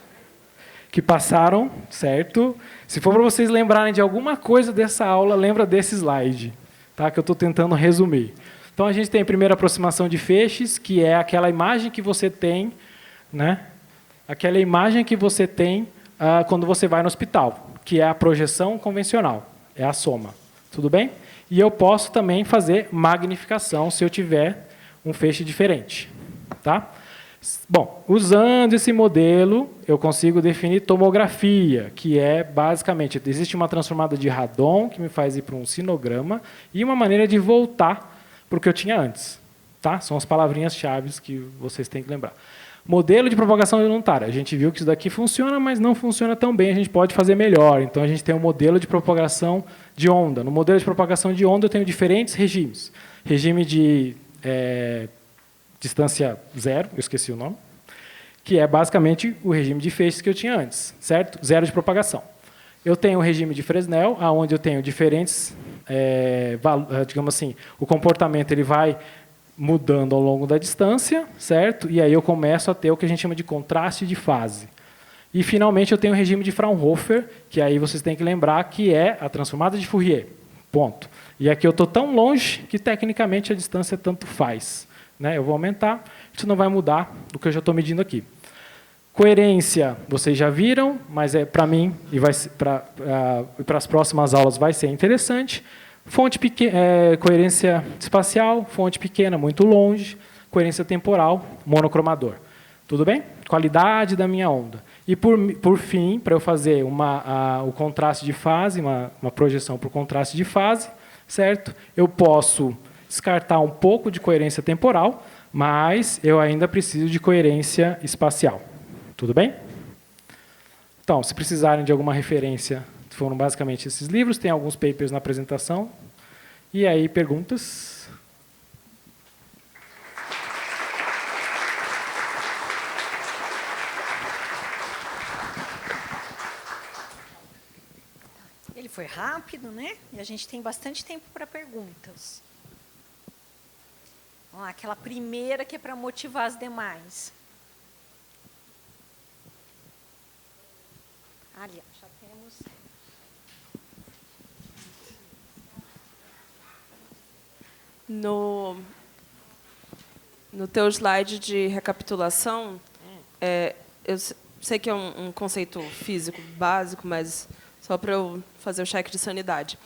que passaram, certo? Se for para vocês lembrarem de alguma coisa dessa aula, lembra desse slide, tá? Que eu estou tentando resumir. Então, a gente tem a primeira aproximação de feixes, que é aquela imagem que você tem, né? Aquela imagem que você tem quando você vai no hospital, que é a projeção convencional, é a soma. Tudo bem? E eu posso também fazer magnificação se eu tiver um feixe diferente. Tá? Bom, usando esse modelo, eu consigo definir tomografia, que é, basicamente, existe uma transformada de Radon, que me faz ir para um sinograma, e uma maneira de voltar para o que eu tinha antes. Tá? São as palavrinhas-chave que vocês têm que lembrar. Modelo de propagação voluntária. A gente viu que isso daqui funciona, mas não funciona tão bem. A gente pode fazer melhor. Então, a gente tem um modelo de propagação de onda. No modelo de propagação de onda, eu tenho diferentes regimes. Regime de distância zero, eu esqueci o nome, que é basicamente o regime de feixes que eu tinha antes, certo? Zero de propagação. Eu tenho o regime de Fresnel, onde eu tenho diferentes, digamos assim, o comportamento ele vai mudando ao longo da distância, certo? E aí eu começo a ter o que a gente chama de contraste de fase. E, finalmente, eu tenho o regime de Fraunhofer, que aí vocês têm que lembrar que é a transformada de Fourier. Ponto. E aqui eu estou tão longe que, tecnicamente, a distância tanto faz. Né? Eu vou aumentar, isso não vai mudar do que eu já estou medindo aqui. Coerência, vocês já viram, mas para mim e para as próximas aulas vai ser interessante. Coerência espacial, fonte pequena, muito longe. Coerência temporal, monocromador. Tudo bem? Qualidade da minha onda. E, por fim, para eu fazer o contraste de fase, uma projeção para o contraste de fase, certo? Eu posso descartar um pouco de coerência temporal, mas eu ainda preciso de coerência espacial. Tudo bem? Então, se precisarem de alguma referência, foram basicamente esses livros, tem alguns papers na apresentação. E aí, perguntas? Ele foi rápido, né? E a gente tem bastante tempo para perguntas. Vamos lá, aquela primeira que é para motivar as demais. Ali, já temos. No teu slide de recapitulação, eu sei que é um conceito físico básico, mas só para eu fazer o cheque de sanidade.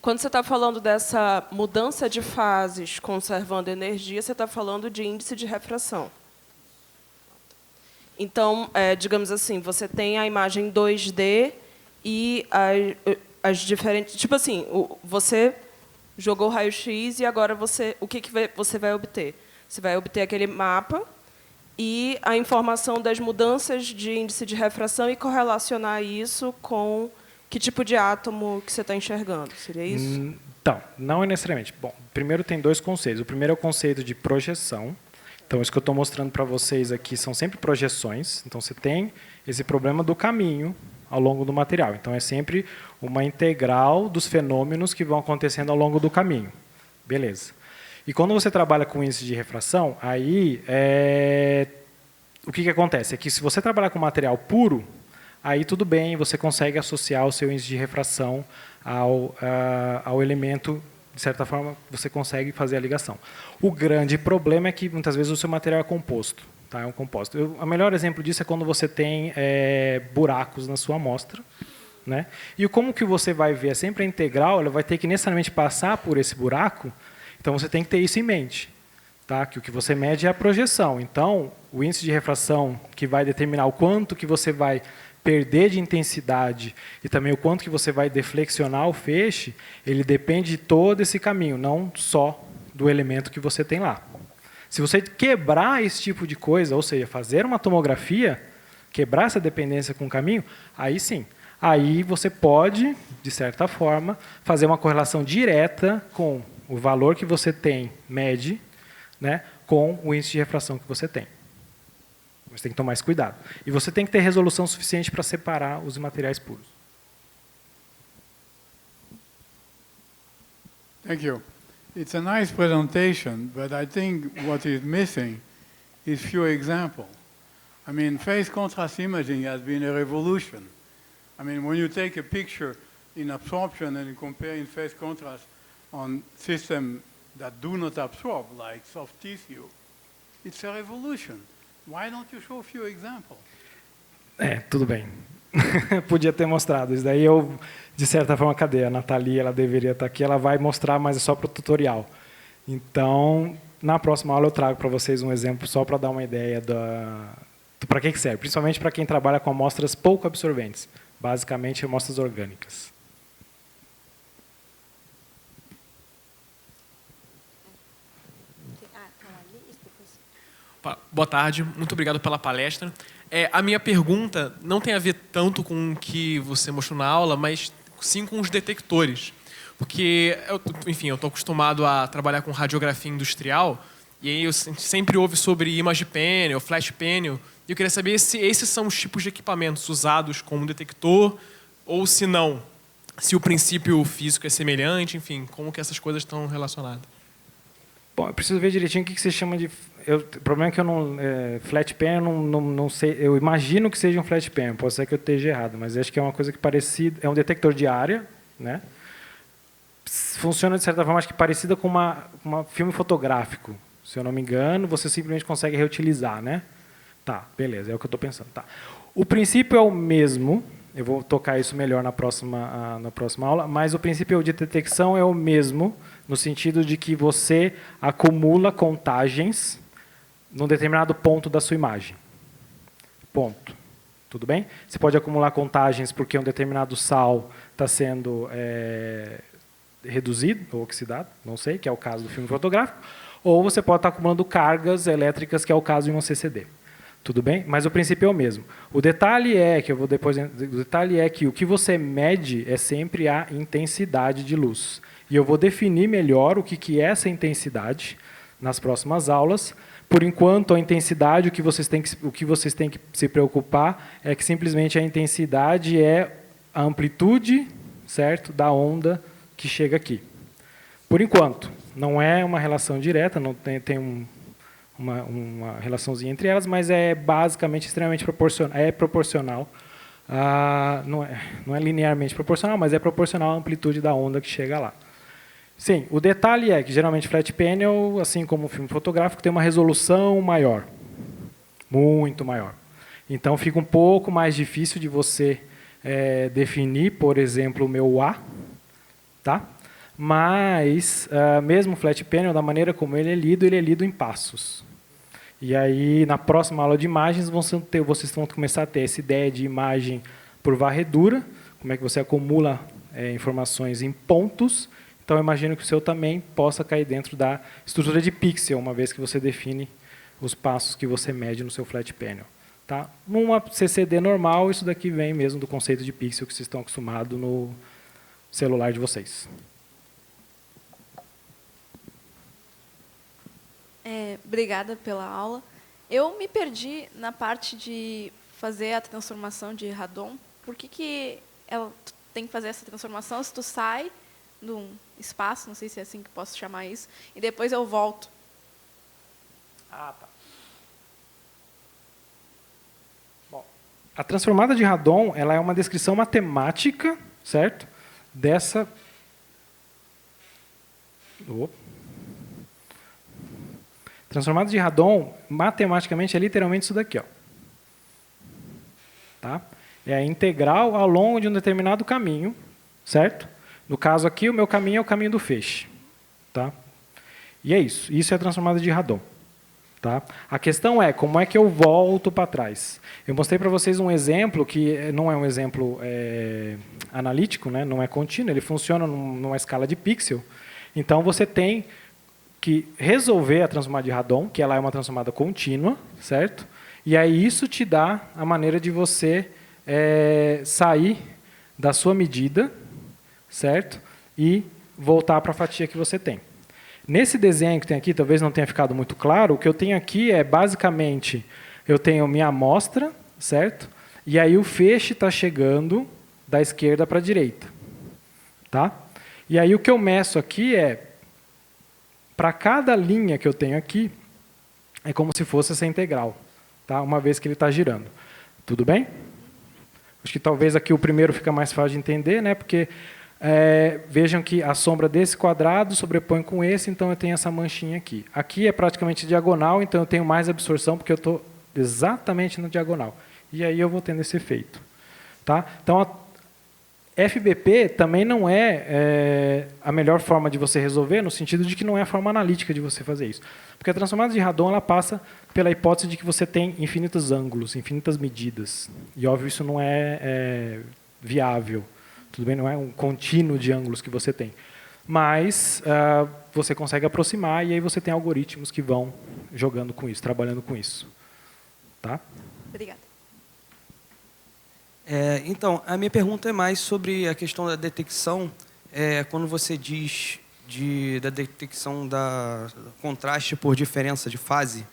Quando você está falando dessa mudança de fases conservando energia, você está falando de índice de refração. Então, digamos assim, você tem a imagem 2D e as diferentes... Tipo assim, você jogou raio-x e agora o que você vai obter? Você vai obter aquele mapa e a informação das mudanças de índice de refração e correlacionar isso com que tipo de átomo que você está enxergando. Seria isso? Então, não é necessariamente. Bom, primeiro tem dois conceitos. O primeiro é o conceito de projeção. Então, isso que eu estou mostrando para vocês aqui são sempre projeções. Então, você tem esse problema do caminho ao longo do material. Então, é sempre uma integral dos fenômenos que vão acontecendo ao longo do caminho. Beleza. E quando você trabalha com índice de refração, aí o que acontece? É que se você trabalhar com material puro, aí tudo bem, você consegue associar o seu índice de refração ao elemento. De certa forma, você consegue fazer a ligação. O grande problema é que, muitas vezes, o seu material é composto. Tá? É um composto. O melhor exemplo disso é quando você tem buracos na sua amostra. Né? E como que você vai ver? É sempre a integral, ela vai ter que necessariamente passar por esse buraco, então você tem que ter isso em mente. Tá? Que o que você mede é a projeção. Então, o índice de refração que vai determinar o quanto que você vai perder de intensidade e também o quanto que você vai deflexionar o feixe, ele depende de todo esse caminho, não só do elemento que você tem lá. Se você quebrar esse tipo de coisa, ou seja, fazer uma tomografia, quebrar essa dependência com o caminho, aí sim. Aí você pode, de certa forma, fazer uma correlação direta com o valor que você tem, mede, né, com o índice de refração que você tem. Você tem que tomar esse cuidado. E você tem que ter resolução suficiente para separar os materiais puros. Thank you. It's a nice presentation, but I think what is missing is few examples. I mean, phase contrast imaging has been a revolution. I mean, when you take a picture in absorption and you compare in phase contrast on systems that do not absorb, like soft tissue, it's a revolution. Why don't you show a few examples? Tudo bem. Podia ter mostrado. Isso daí eu, de certa forma, cadê? A Nathalie, ela deveria estar aqui, ela vai mostrar, mas é só para o tutorial. Então, na próxima aula eu trago para vocês um exemplo só para dar uma ideia para que serve, principalmente para quem trabalha com amostras pouco absorventes, basicamente amostras orgânicas. Boa tarde, muito obrigado pela palestra. A minha pergunta não tem a ver tanto com o que você mostrou na aula, mas sim com os detectores. Porque, enfim, eu estou acostumado a trabalhar com radiografia industrial, e aí eu sempre ouve sobre image panel, flash panel, e eu queria saber se esses são os tipos de equipamentos usados como detector, ou se não, se o princípio físico é semelhante, enfim, como que essas coisas estão relacionadas. Bom, eu preciso ver direitinho o que você chama de... o problema é que eu não... flat panel, não sei... Eu imagino que seja um flat panel, pode ser que eu esteja errado, mas acho que é uma coisa que parecida... É um detector de área, né? Funciona, de certa forma, acho que parecida com uma filme fotográfico. Se eu não me engano, você simplesmente consegue reutilizar, né? Tá, beleza, é o que eu estou pensando. Tá. O princípio é o mesmo, eu vou tocar isso melhor na próxima aula, mas o princípio de detecção é o mesmo, no sentido de que você acumula contagens num determinado ponto da sua imagem. Ponto. Tudo bem? Você pode acumular contagens porque um determinado sal está sendo reduzido ou oxidado, não sei, que é o caso do filme fotográfico, ou você pode estar acumulando cargas elétricas, que é o caso de um CCD. Tudo bem? Mas o princípio é o mesmo. O detalhe é que o que você mede é sempre a intensidade de luz. E eu vou definir melhor o que é essa intensidade nas próximas aulas. Por enquanto, a intensidade, o que vocês têm que se preocupar é que simplesmente a intensidade é a amplitude, certo, da onda que chega aqui. Por enquanto, não é uma relação direta, não tem uma relaçãozinha entre elas, mas é basicamente extremamente proporcional. É proporcional, não é linearmente proporcional, mas é proporcional à amplitude da onda que chega lá. Sim, o detalhe é que geralmente flat panel, assim como o filme fotográfico, tem uma resolução maior, muito maior. Então fica um pouco mais difícil de você definir, por exemplo, o meu A, tá? Mas mesmo o flat panel, da maneira como ele é lido em passos. E aí, na próxima aula de imagens, vocês vão começar a ter essa ideia de imagem por varredura, como é que você acumula informações em pontos. Então, eu imagino que o seu também possa cair dentro da estrutura de pixel, uma vez que você define os passos que você mede no seu flat panel. Tá? Numa CCD normal, isso daqui vem mesmo do conceito de pixel que vocês estão acostumados no celular de vocês. Obrigada pela aula. Eu me perdi na parte de fazer a transformação de Radon. Por que ela tem que fazer essa transformação se tu sai de um espaço, não sei se é assim que posso chamar isso, e depois eu volto? Tá. Bom, a transformada de Radon, ela é uma descrição matemática, certo? Dessa... Transformada de Radon, matematicamente, é literalmente isso daqui. Ó. Tá? É a integral ao longo de um determinado caminho, certo? No caso aqui, o meu caminho é o caminho do feixe. Tá? E é isso. Isso é a transformada de Radon. Tá? A questão é, como é que eu volto para trás? Eu mostrei para vocês um exemplo que não é um exemplo analítico, né? Não é contínuo, ele funciona numa escala de pixel. Então, você tem que resolver a transformada de Radon, que ela é uma transformada contínua, certo? E aí isso te dá a maneira de você sair da sua medida, certo? E voltar para a fatia que você tem. Nesse desenho que tem aqui, talvez não tenha ficado muito claro, o que eu tenho aqui é, basicamente, eu tenho minha amostra, certo? E aí o feixe está chegando da esquerda para a direita. Tá? E aí o que eu meço aqui é, para cada linha que eu tenho aqui, é como se fosse essa integral, tá? Uma vez que ele está girando. Tudo bem? Acho que talvez aqui o primeiro fica mais fácil de entender, né? Porque vejam que a sombra desse quadrado sobrepõe com esse, então eu tenho essa manchinha aqui. Aqui é praticamente diagonal, então eu tenho mais absorção, porque eu estou exatamente na diagonal. E aí eu vou tendo esse efeito. Tá? Então, a FBP também não é a melhor forma de você resolver, no sentido de que não é a forma analítica de você fazer isso. Porque a transformada de Radon ela passa pela hipótese de que você tem infinitos ângulos, infinitas medidas. E, óbvio, isso não é viável. Tudo bem? Não é um contínuo de ângulos que você tem. Mas você consegue aproximar e aí você tem algoritmos que vão jogando com isso, trabalhando com isso. Tá? Obrigada. Então, a minha pergunta é mais sobre a questão da detecção. Quando você diz da detecção da contraste por diferença de fase,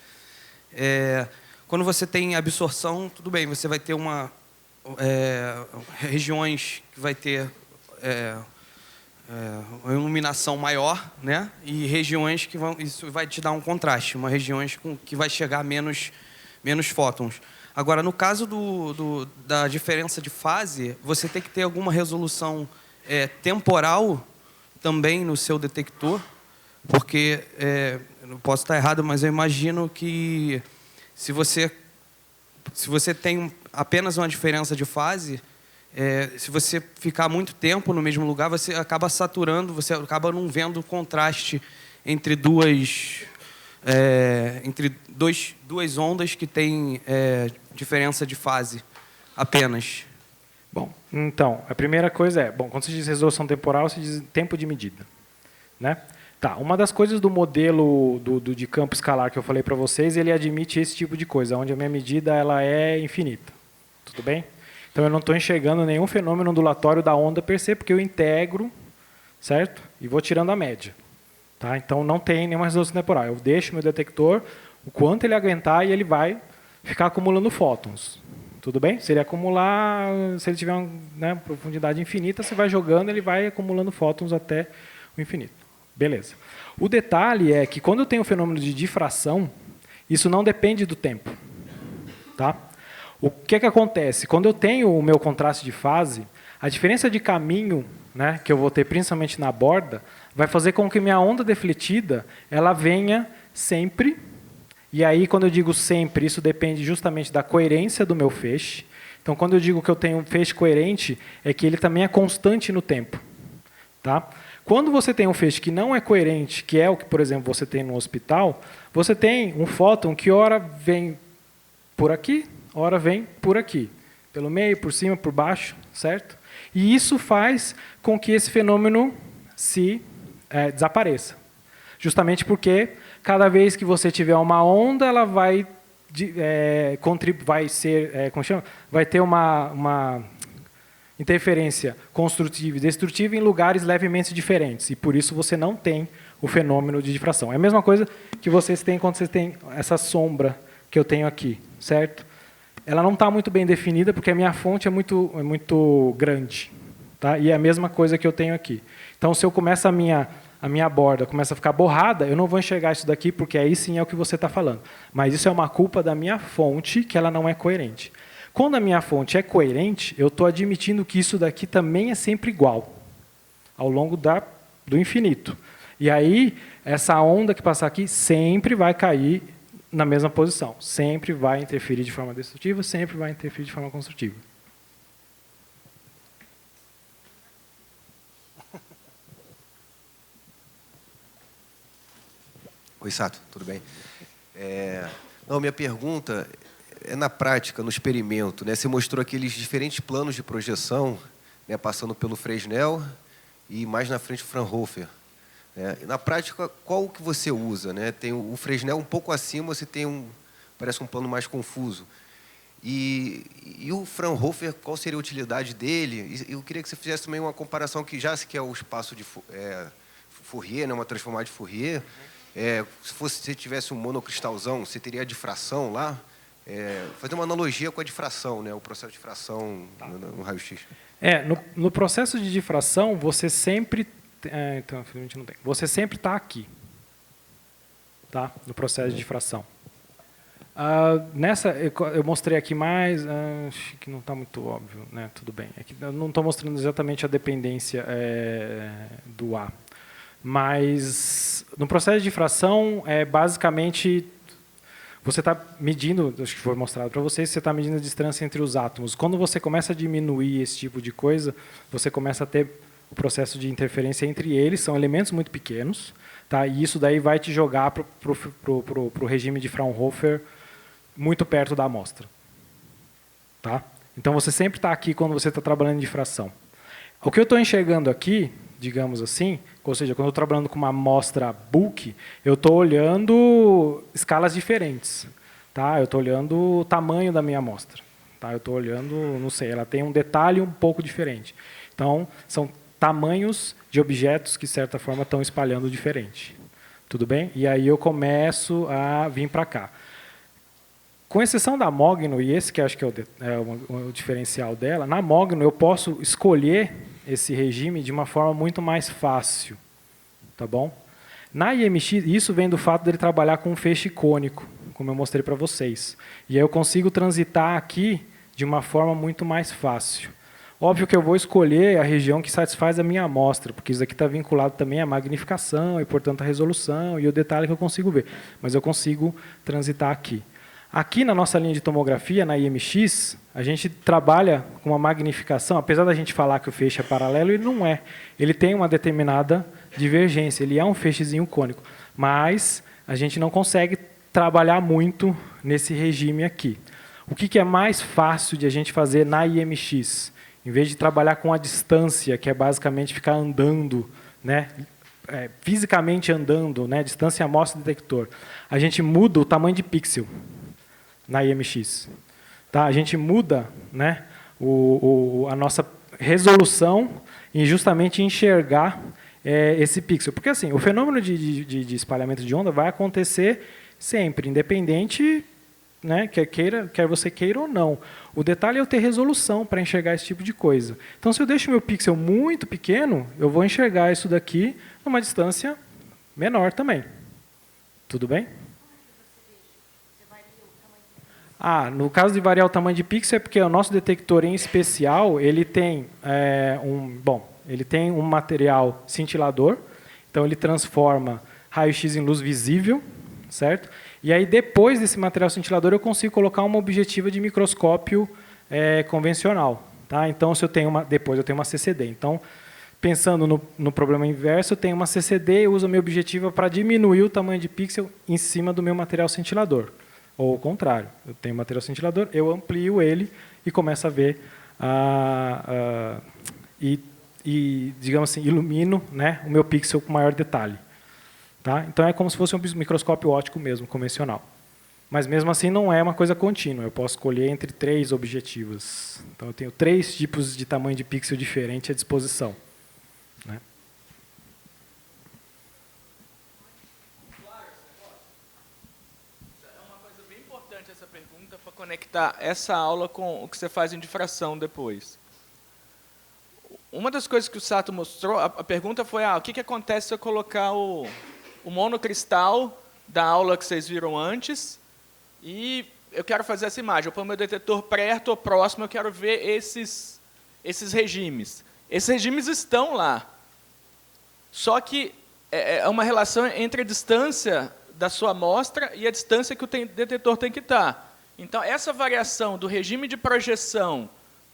quando você tem absorção, tudo bem, você vai ter regiões que vai ter uma iluminação maior, né? E regiões que isso vai te dar um contraste, regiões que vai chegar menos fótons. Agora, no caso da diferença de fase, você tem que ter alguma resolução temporal também no seu detector, porque, não posso estar errado, mas eu imagino que se você se você tem apenas uma diferença de fase, se você ficar muito tempo no mesmo lugar, você acaba saturando, você acaba não vendo contraste entre duas ondas que têm diferença de fase apenas. Bom, então, a primeira coisa quando se diz resolução temporal, se diz tempo de medida, né? Tá, uma das coisas do modelo de campo escalar que eu falei para vocês, ele admite esse tipo de coisa, onde a minha medida ela é infinita. Tudo bem? Então, eu não estou enxergando nenhum fenômeno ondulatório da onda per se, porque eu integro, certo? E vou tirando a média. Tá? Então, não tem nenhuma resolução temporal. Eu deixo meu detector, o quanto ele aguentar, e ele vai ficar acumulando fótons. Tudo bem? Se ele acumular, se ele tiver uma profundidade infinita, você vai jogando, ele vai acumulando fótons até o infinito. Beleza. O detalhe é que quando eu tenho o fenômeno de difração, isso não depende do tempo. Tá? O que acontece? Quando eu tenho o meu contraste de fase, a diferença de caminho, né, que eu vou ter principalmente na borda, vai fazer com que minha onda defletida ela venha sempre. E aí, quando eu digo sempre, isso depende justamente da coerência do meu feixe. Então, quando eu digo que eu tenho um feixe coerente, é que ele também é constante no tempo. Tá? Quando você tem um feixe que não é coerente, que é o que, por exemplo, você tem no hospital, você tem um fóton que ora vem por aqui, ora vem por aqui. Pelo meio, por cima, por baixo, certo? E isso faz com que esse fenômeno se desapareça. Justamente porque cada vez que você tiver uma onda, ela vai vai ter uma interferência construtiva e destrutiva em lugares levemente diferentes. E por isso você não tem o fenômeno de difração. É a mesma coisa que vocês têm quando vocês têm essa sombra que eu tenho aqui, certo? Ela não está muito bem definida porque a minha fonte é muito grande. Tá? E é a mesma coisa que eu tenho aqui. Então, se eu começo a minha borda começa a ficar borrada, eu não vou enxergar isso daqui, porque aí sim é o que você está falando. Mas isso é uma culpa da minha fonte, que ela não é coerente. Quando a minha fonte é coerente, eu estou admitindo que isso daqui também é sempre igual, ao longo do infinito. E aí, essa onda que passar aqui sempre vai cair na mesma posição. Sempre vai interferir de forma destrutiva, sempre vai interferir de forma construtiva. Oi, Sato, tudo bem? Minha pergunta é na prática, no experimento, né? Você mostrou aqueles diferentes planos de projeção, né, passando pelo Fresnel e mais na frente o Fraunhofer. Na prática, qual que você usa? Né? Tem o Fresnel um pouco acima, você tem parece um plano mais confuso. E o Fraunhofer, qual seria a utilidade dele? E eu queria que você fizesse também uma comparação que já se quer o espaço de Fourier, né, uma transformada de Fourier. Se você tivesse um monocristalzão, você teria a difração lá? Fazer uma analogia com a difração, né, o processo de difração no raio-x. No processo de difração, você sempre... então, infelizmente não tem. Você sempre está aqui. Tá? No processo de difração. Eu mostrei aqui mais... acho que não está muito óbvio. Né? Tudo bem. É que eu não estou mostrando exatamente a dependência do A. Mas, no processo de difração, basicamente... Você está medindo, acho que foi mostrado para vocês, você está medindo a distância entre os átomos. Quando você começa a diminuir esse tipo de coisa, você começa a ter o processo de interferência entre eles, são elementos muito pequenos, tá? E isso daí vai te jogar para o regime de Fraunhofer muito perto da amostra. Tá? Então, você sempre está aqui quando você está trabalhando em difração. O que eu estou enxergando aqui, digamos assim, ou seja, quando eu estou trabalhando com uma amostra bulk, eu estou olhando escalas diferentes. Tá? Eu estou olhando o tamanho da minha amostra. Tá? Eu estou olhando, não sei, ela tem um detalhe um pouco diferente. Então, são tamanhos de objetos que, de certa forma, estão espalhando diferente. Tudo bem? E aí eu começo a vir para cá. Com exceção da Mogno, e esse que acho que é o diferencial dela, na Mogno eu posso escolher esse regime de uma forma muito mais fácil. Tá bom? Na IMX, isso vem do fato dele trabalhar com um feixe cônico, como eu mostrei para vocês. E aí eu consigo transitar aqui de uma forma muito mais fácil. Óbvio que eu vou escolher a região que satisfaz a minha amostra, porque isso aqui está vinculado também à magnificação e, portanto, à resolução e o detalhe que eu consigo ver. Mas eu consigo transitar aqui. Aqui na nossa linha de tomografia, na IMX, a gente trabalha com uma magnificação, apesar da gente falar que o feixe é paralelo, ele não é. Ele tem uma determinada divergência, ele é um feixezinho cônico, mas a gente não consegue trabalhar muito nesse regime aqui. O que é mais fácil de a gente fazer na IMX? Em vez de trabalhar com a distância, que é basicamente ficar andando, né, fisicamente andando, né, distância amostra-detector, a gente muda o tamanho de pixel na IMX. Tá? A gente muda, né, a nossa resolução em justamente enxergar esse pixel. Porque assim, o fenômeno de espalhamento de onda vai acontecer sempre, independente, né, quer você queira ou não. O detalhe é eu ter resolução para enxergar esse tipo de coisa. Então, se eu deixo meu pixel muito pequeno, eu vou enxergar isso daqui numa distância menor também. Tudo bem? No caso de variar o tamanho de pixel, é porque o nosso detector, em especial, ele tem ele tem um material cintilador, então ele transforma raio-x em luz visível, certo? E aí, depois desse material cintilador, eu consigo colocar uma objetiva de microscópio convencional. Tá? Então, depois eu tenho uma CCD. Então, pensando no problema inverso, eu tenho uma CCD e uso a minha objetiva para diminuir o tamanho de pixel em cima do meu material cintilador. Ou o contrário, eu tenho material cintilador, eu amplio ele e começo a ver, digamos assim, ilumino, né, o meu pixel com maior detalhe. Tá? Então, é como se fosse um microscópio óptico mesmo, convencional. Mas, mesmo assim, não é uma coisa contínua. Eu posso escolher entre 3 objetivas. Então, eu tenho 3 tipos de tamanho de pixel diferente à disposição. Né? Essa pergunta para conectar essa aula com o que você faz em difração depois. Uma das coisas que o Sato mostrou, a pergunta foi: o que acontece se eu colocar o monocristal da aula que vocês viram antes e eu quero fazer essa imagem, eu ponho meu detetor perto ou próximo, eu quero ver esses regimes. Esses regimes estão lá, só que é uma relação entre a distância da sua amostra e a distância que o detetor tem que estar. Então, essa variação do regime de projeção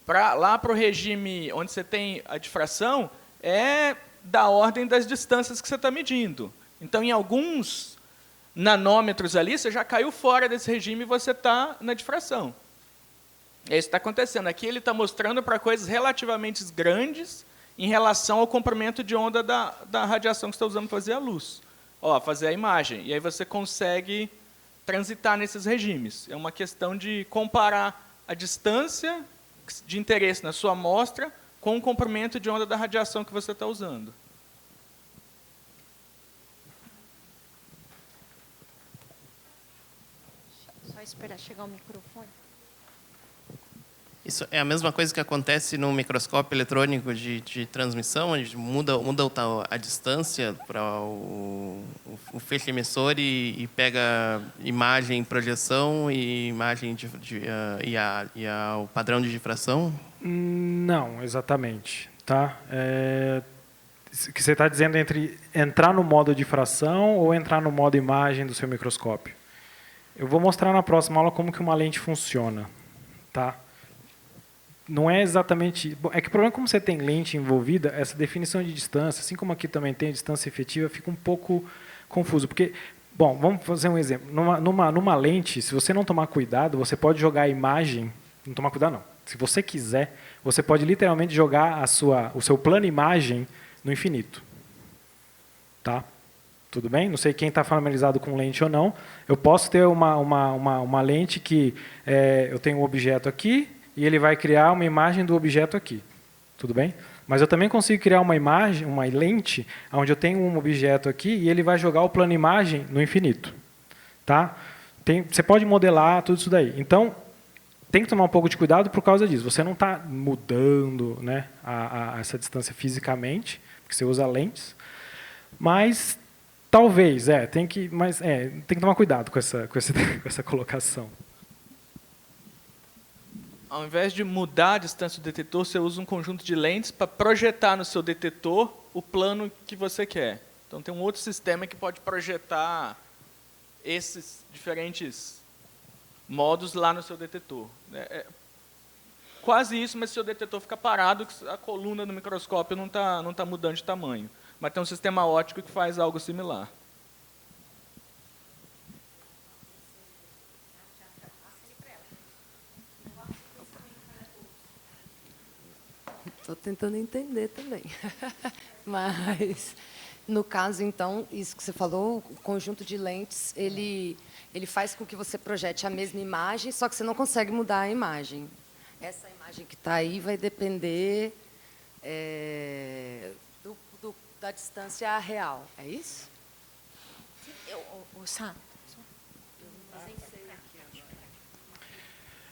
lá para o regime onde você tem a difração é da ordem das distâncias que você está medindo. Então, em alguns nanômetros ali, você já caiu fora desse regime e você está na difração. É isso que está acontecendo. Aqui ele está mostrando para coisas relativamente grandes em relação ao comprimento de onda da radiação que você está usando para fazer a luz. Fazer a imagem. E aí você consegue transitar nesses regimes. É uma questão de comparar a distância de interesse na sua amostra com o comprimento de onda da radiação que você está usando. Só esperar chegar o microfone. Isso é a mesma coisa que acontece no microscópio eletrônico de transmissão, onde muda a distância para o feixe emissor e pega imagem, projeção e imagem o padrão de difração? Não, exatamente. Tá? O que você está dizendo entre entrar no modo difração ou entrar no modo imagem do seu microscópio? Eu vou mostrar na próxima aula como que uma lente funciona. Tá? Não é exatamente... É que o problema é como você tem lente envolvida, essa definição de distância, assim como aqui também tem distância efetiva, fica um pouco confuso. Porque, vamos fazer um exemplo. Numa lente, se você não tomar cuidado, você pode jogar a imagem... Não tomar cuidado, não. Se você quiser, você pode literalmente jogar o seu plano imagem no infinito. Tá? Tudo bem? Não sei quem está familiarizado com lente ou não. Eu posso ter uma lente que eu tenho um objeto aqui, e ele vai criar uma imagem do objeto aqui. Tudo bem? Mas eu também consigo criar uma imagem, uma lente, onde eu tenho um objeto aqui e ele vai jogar o plano imagem no infinito. Tá? Você pode modelar tudo isso daí. Então, tem que tomar um pouco de cuidado por causa disso. Você não está mudando, né, essa distância fisicamente, porque você usa lentes, mas talvez, tem que tomar cuidado com essa colocação. Ao invés de mudar a distância do detetor, você usa um conjunto de lentes para projetar no seu detetor o plano que você quer. Então, tem um outro sistema que pode projetar esses diferentes modos lá no seu detetor. Quase isso, mas se o detetor fica parado, a coluna do microscópio não tá mudando de tamanho. Mas tem um sistema óptico que faz algo similar. Estou tentando entender também. Mas, no caso, então, isso que você falou, o conjunto de lentes, ele faz com que você projete a mesma imagem, só que você não consegue mudar a imagem. Essa imagem que está aí vai depender da distância real. É isso? Sato.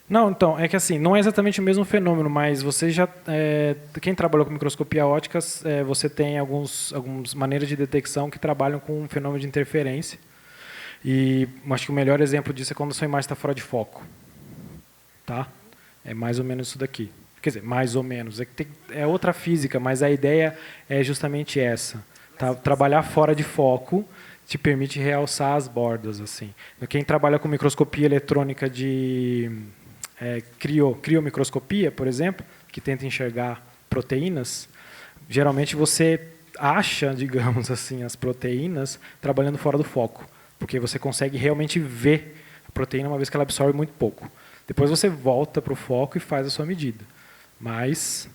Não, então, é que assim, não é exatamente o mesmo fenômeno, mas você já, quem trabalhou com microscopia ótica, você tem algumas maneiras de detecção que trabalham com um fenômeno de interferência. E acho que o melhor exemplo disso é quando a sua imagem está fora de foco. Tá? É mais ou menos isso daqui. Quer dizer, mais ou menos. É outra física, mas a ideia é justamente essa. Tá? Trabalhar fora de foco te permite realçar as bordas. Assim. Quem trabalha com microscopia eletrônica de criomicroscopia, por exemplo, que tenta enxergar proteínas, geralmente você acha, digamos assim, as proteínas trabalhando fora do foco, porque você consegue realmente ver a proteína uma vez que ela absorve muito pouco. Depois você volta para o foco e faz a sua medida. Mas,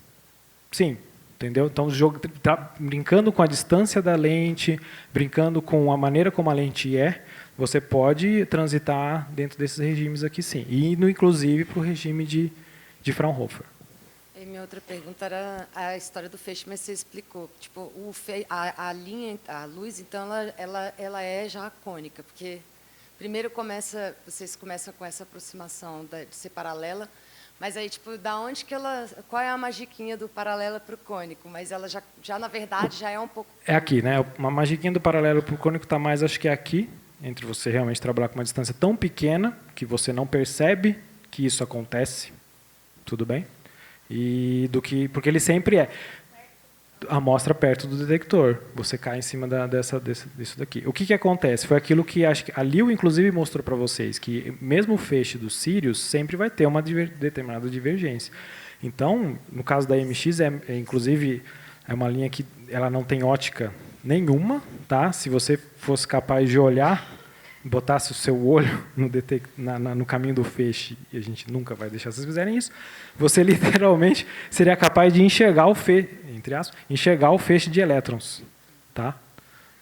sim, entendeu? Então, brincando com a distância da lente, brincando com a maneira como a lente você pode transitar dentro desses regimes aqui, sim. E, inclusive, para o regime de Fraunhofer. E minha outra pergunta era a história do feixe, mas você explicou. Tipo, a linha, a luz, então, ela é já cônica, porque primeiro vocês começam com essa aproximação de ser paralela, mas aí, tipo, da onde que qual é a magiquinha do paralelo para o cônico? Mas ela já, na verdade, já é um pouco... É aqui, né? Uma magiquinha do paralelo para o cônico está mais, acho que é aqui, entre você realmente trabalhar com uma distância tão pequena que você não percebe que isso acontece, tudo bem? Porque ele sempre a amostra perto do detector, você cai em cima disso daqui. O que acontece? Foi aquilo que acho que a Liu, inclusive, mostrou para vocês, que mesmo o feixe dos Sirius sempre vai ter uma determinada divergência. Então, no caso da MX, inclusive, é uma linha que ela não tem ótica nenhuma, tá? Se você fosse capaz de olhar, botasse o seu olho no caminho do feixe, e a gente nunca vai deixar vocês fizerem isso, você literalmente seria capaz de enxergar o feixe de elétrons, tá?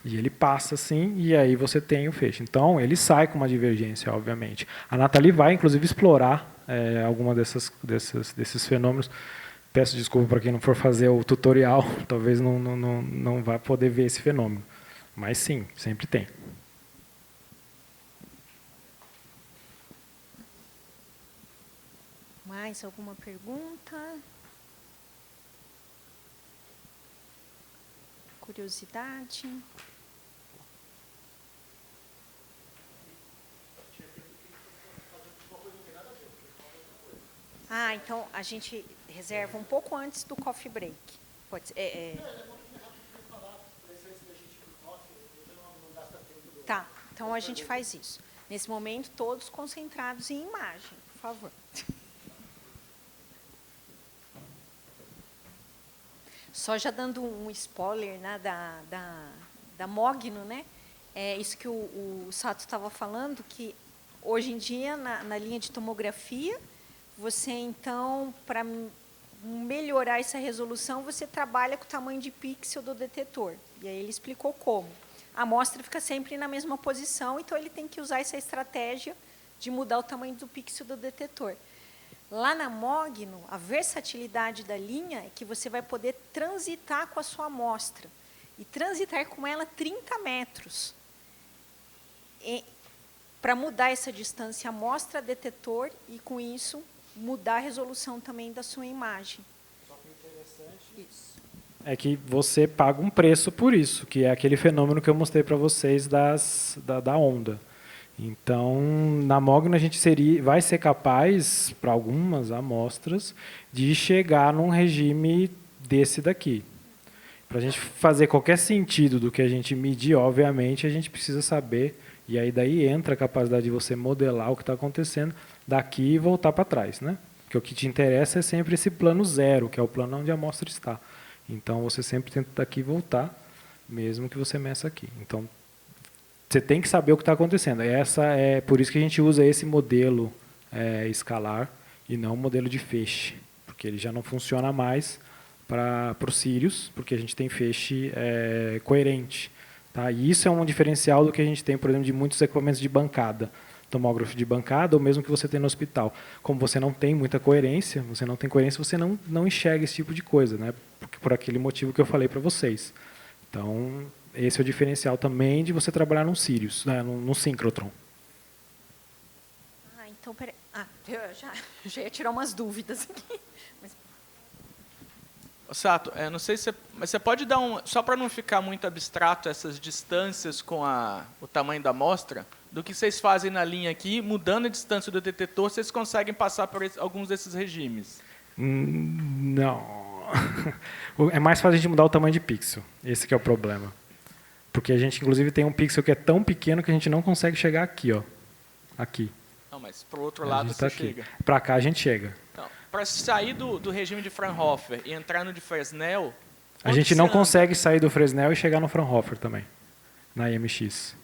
E ele passa assim, e aí você tem o feixe. Então, ele sai com uma divergência, obviamente. A Nathalie vai, inclusive, explorar alguma desses fenômenos. Peço desculpa para quem não for fazer o tutorial, talvez não vá poder ver esse fenômeno. Mas sim, sempre tem. Mais alguma pergunta? Curiosidade? Então a gente reserva um pouco antes do coffee break. Pode ser. Tá, então a gente faz isso. Nesse momento, todos concentrados em imagem, por favor. Só já dando um spoiler, né, da Mogno, né? É isso que o Sato estava falando, que hoje em dia, na linha de tomografia, você, então, para melhorar essa resolução, você trabalha com o tamanho de pixel do detetor. E aí ele explicou como. A amostra fica sempre na mesma posição, então ele tem que usar essa estratégia de mudar o tamanho do pixel do detetor. Lá na Mogno, a versatilidade da linha é que você vai poder transitar com a sua amostra. E transitar com ela 30 metros. Para mudar essa distância amostra-detetor e, com isso, mudar a resolução também da sua imagem. Só que o interessante é que você paga um preço por isso, que é aquele fenômeno que eu mostrei para vocês da onda. Então, na Mogno, a gente vai ser capaz, para algumas amostras, de chegar num regime desse daqui. Para a gente fazer qualquer sentido do que a gente medir, obviamente, a gente precisa saber, e aí daí entra a capacidade de você modelar o que está acontecendo daqui e voltar para trás, né? Porque o que te interessa é sempre esse plano zero, que é o plano onde a amostra está. Então, você sempre tenta daqui voltar, mesmo que você meça aqui. Então, você tem que saber o que está acontecendo. Por isso que a gente usa esse modelo escalar e não o modelo de feixe, porque ele já não funciona mais para os Sirius, porque a gente tem feixe coerente. Tá? E isso é um diferencial do que a gente tem, por exemplo, de muitos equipamentos de bancada, tomógrafo de bancada, ou mesmo que você tem no hospital. Como você não tem muita coerência, você não enxerga esse tipo de coisa, né? Por aquele motivo que eu falei para vocês. Então, esse é o diferencial também de você trabalhar num Sirius, né? num síncrotron. Então, peraí. Eu já ia tirar umas dúvidas aqui. Mas... Sato, não sei se mas você pode dar só para não ficar muito abstrato essas distâncias com o tamanho da amostra, do que vocês fazem na linha aqui, mudando a distância do detetor, vocês conseguem passar por alguns desses regimes? Não. É mais fácil a gente mudar o tamanho de pixel. Esse que é o problema. Porque a gente, inclusive, tem um pixel que é tão pequeno que a gente não consegue chegar aqui, ó. Aqui. Não, mas para o outro lado você chega. Para cá a gente chega. Então, para sair do regime de Fraunhofer e entrar no de Fresnel... A gente não consegue sair do Fresnel e chegar no Fraunhofer também, na IMX.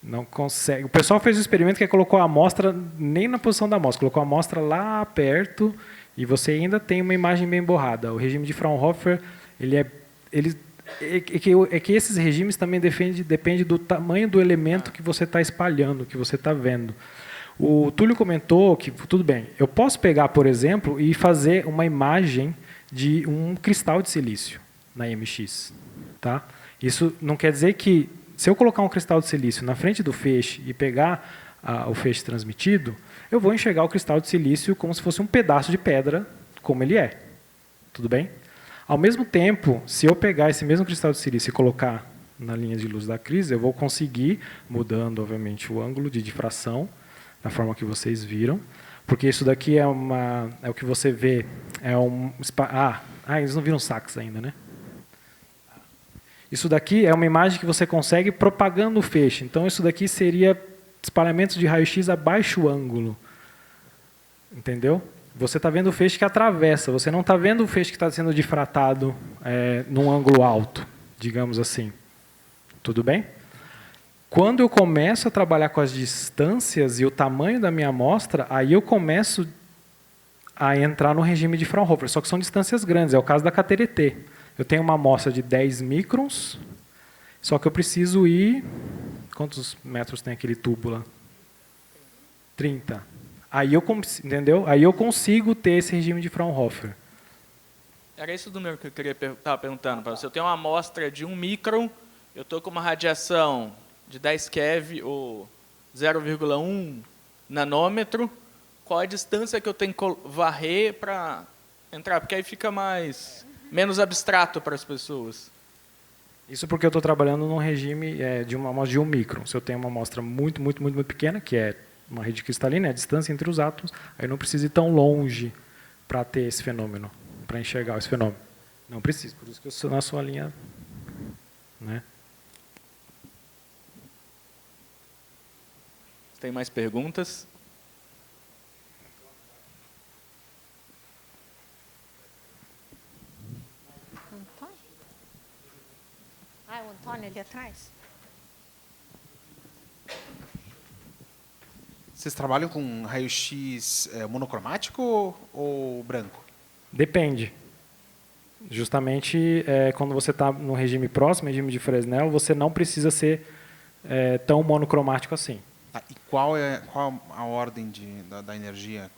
Não consegue. O pessoal fez um experimento que colocou a amostra nem na posição da amostra, colocou a amostra lá perto e você ainda tem uma imagem bem borrada. O regime de Fraunhofer, é que esses regimes também depende do tamanho do elemento que você está espalhando, que você está vendo. O Túlio comentou que, tudo bem, eu posso pegar, por exemplo, e fazer uma imagem de um cristal de silício na IMX. Tá? Isso não quer dizer que, se eu colocar um cristal de silício na frente do feixe e pegar o feixe transmitido, eu vou enxergar o cristal de silício como se fosse um pedaço de pedra, como ele é. Tudo bem? Ao mesmo tempo, se eu pegar esse mesmo cristal de silício e colocar na linha de luz da crise, eu vou conseguir, mudando, obviamente, o ângulo de difração, da forma que vocês viram, porque isso daqui é o que você vê, eles não viram sax ainda, né? Isso daqui é uma imagem que você consegue propagando o feixe. Então, isso daqui seria espalhamento de raio-x a baixo ângulo. Entendeu? Você está vendo o feixe que atravessa, você não está vendo o feixe que está sendo difratado num ângulo alto, digamos assim. Tudo bem? Quando eu começo a trabalhar com as distâncias e o tamanho da minha amostra, aí eu começo a entrar no regime de Fraunhofer, só que são distâncias grandes, é o caso da KTRT. Eu tenho uma amostra de 10 microns, só que eu preciso ir... Quantos metros tem aquele tubo lá? 30. Entendeu? Aí eu consigo ter esse regime de Fraunhofer. Era esse o número que eu estava perguntando para você. Eu tenho uma amostra de 1 micron, eu estou com uma radiação de 10 keV ou 0,1 nanômetro. Qual é a distância que eu tenho que varrer para entrar? Porque aí fica menos abstrato para as pessoas. Isso porque eu estou trabalhando num regime de uma amostra de 1 micron. Se eu tenho uma amostra muito, muito, muito, muito pequena, que é uma rede cristalina, é a distância entre os átomos, aí eu não preciso ir tão longe para ter esse fenômeno, para enxergar esse fenômeno. Não preciso, por isso que eu sou na sua linha. Né? Tem mais perguntas? Antônio? O Antônio ali atrás. Vocês trabalham com raio-x monocromático ou branco? Depende. Justamente quando você está no regime próximo, regime de Fresnel, você não precisa ser tão monocromático assim. E qual a ordem da energia?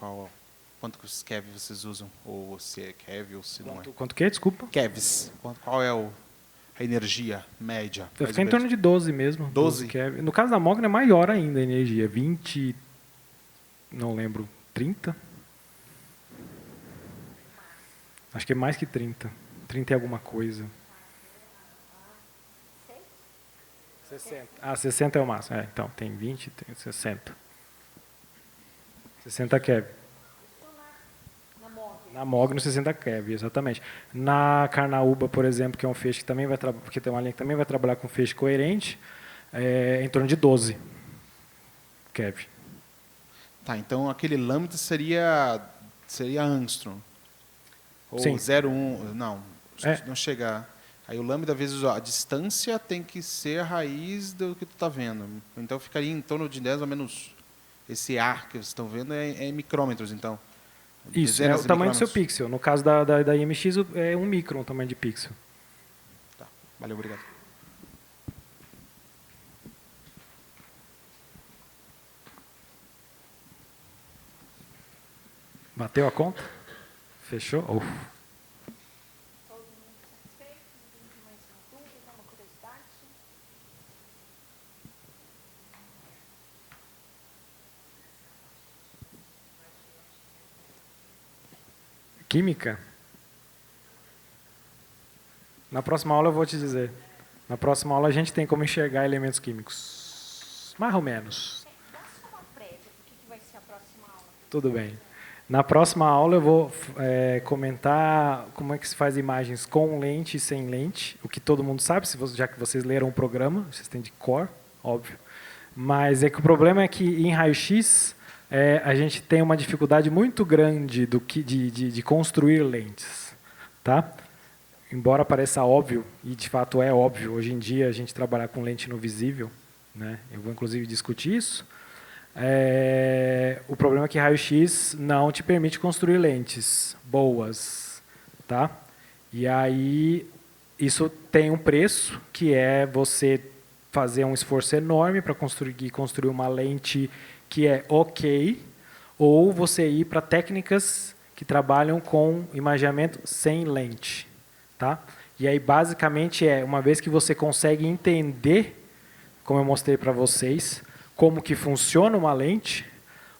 Quantos keV vocês usam? Ou se é keV ou se não é? Quanto que? Desculpa. Kevs. Qual é a energia média? Fica em torno de 12 mesmo. 12 keV. No caso da Mogno é maior ainda a energia. 20, não lembro, 30? Acho que é mais que 30. 30 é alguma coisa. 60. 60 é o máximo. Então, tem 20, tem 60. 60 keV. Na Mogno. Na MOG no 60 keV, exatamente. Na Carnaúba, por exemplo, que é um feixe que também porque tem uma linha que também vai trabalhar com feixe coerente, é em torno de 12 keV. Tá, então aquele lambda seria angstrom. Ou Sim. 0,1, não, É. não chegar. Aí o lambda vezes a distância tem que ser a raiz do que tu está vendo. Então ficaria em torno de 10 ou menos. Esse ar que vocês estão vendo é em micrômetros, então. Isso, é Dezenas o de tamanho do seu micrômetros. pixel. No caso da IMX, é 1 micron o tamanho de pixel. Tá, valeu, obrigado. Bateu a conta? Fechou? Oh. Química? Na próxima aula eu vou te dizer. Na próxima aula a gente tem como enxergar elementos químicos. Mais ou menos. Dá só uma prévia do que vai ser a próxima aula. Tudo bem. Na próxima aula eu vou comentar como é que se faz imagens com lente e sem lente, o que todo mundo sabe, já que vocês leram o programa, vocês têm de cor, óbvio. Mas é que o problema é que em raio-x a gente tem uma dificuldade muito grande de construir lentes. Tá? Embora pareça óbvio, e de fato é óbvio, hoje em dia a gente trabalhar com lente no visível, né? Eu vou inclusive discutir isso. O problema é que raio-x não te permite construir lentes boas, tá? E aí isso tem um preço, que é você fazer um esforço enorme para conseguir construir uma lente que é ok, ou você ir para técnicas que trabalham com imageamento sem lente, tá? E aí basicamente uma vez que você consegue entender, como eu mostrei para vocês, como que funciona uma lente,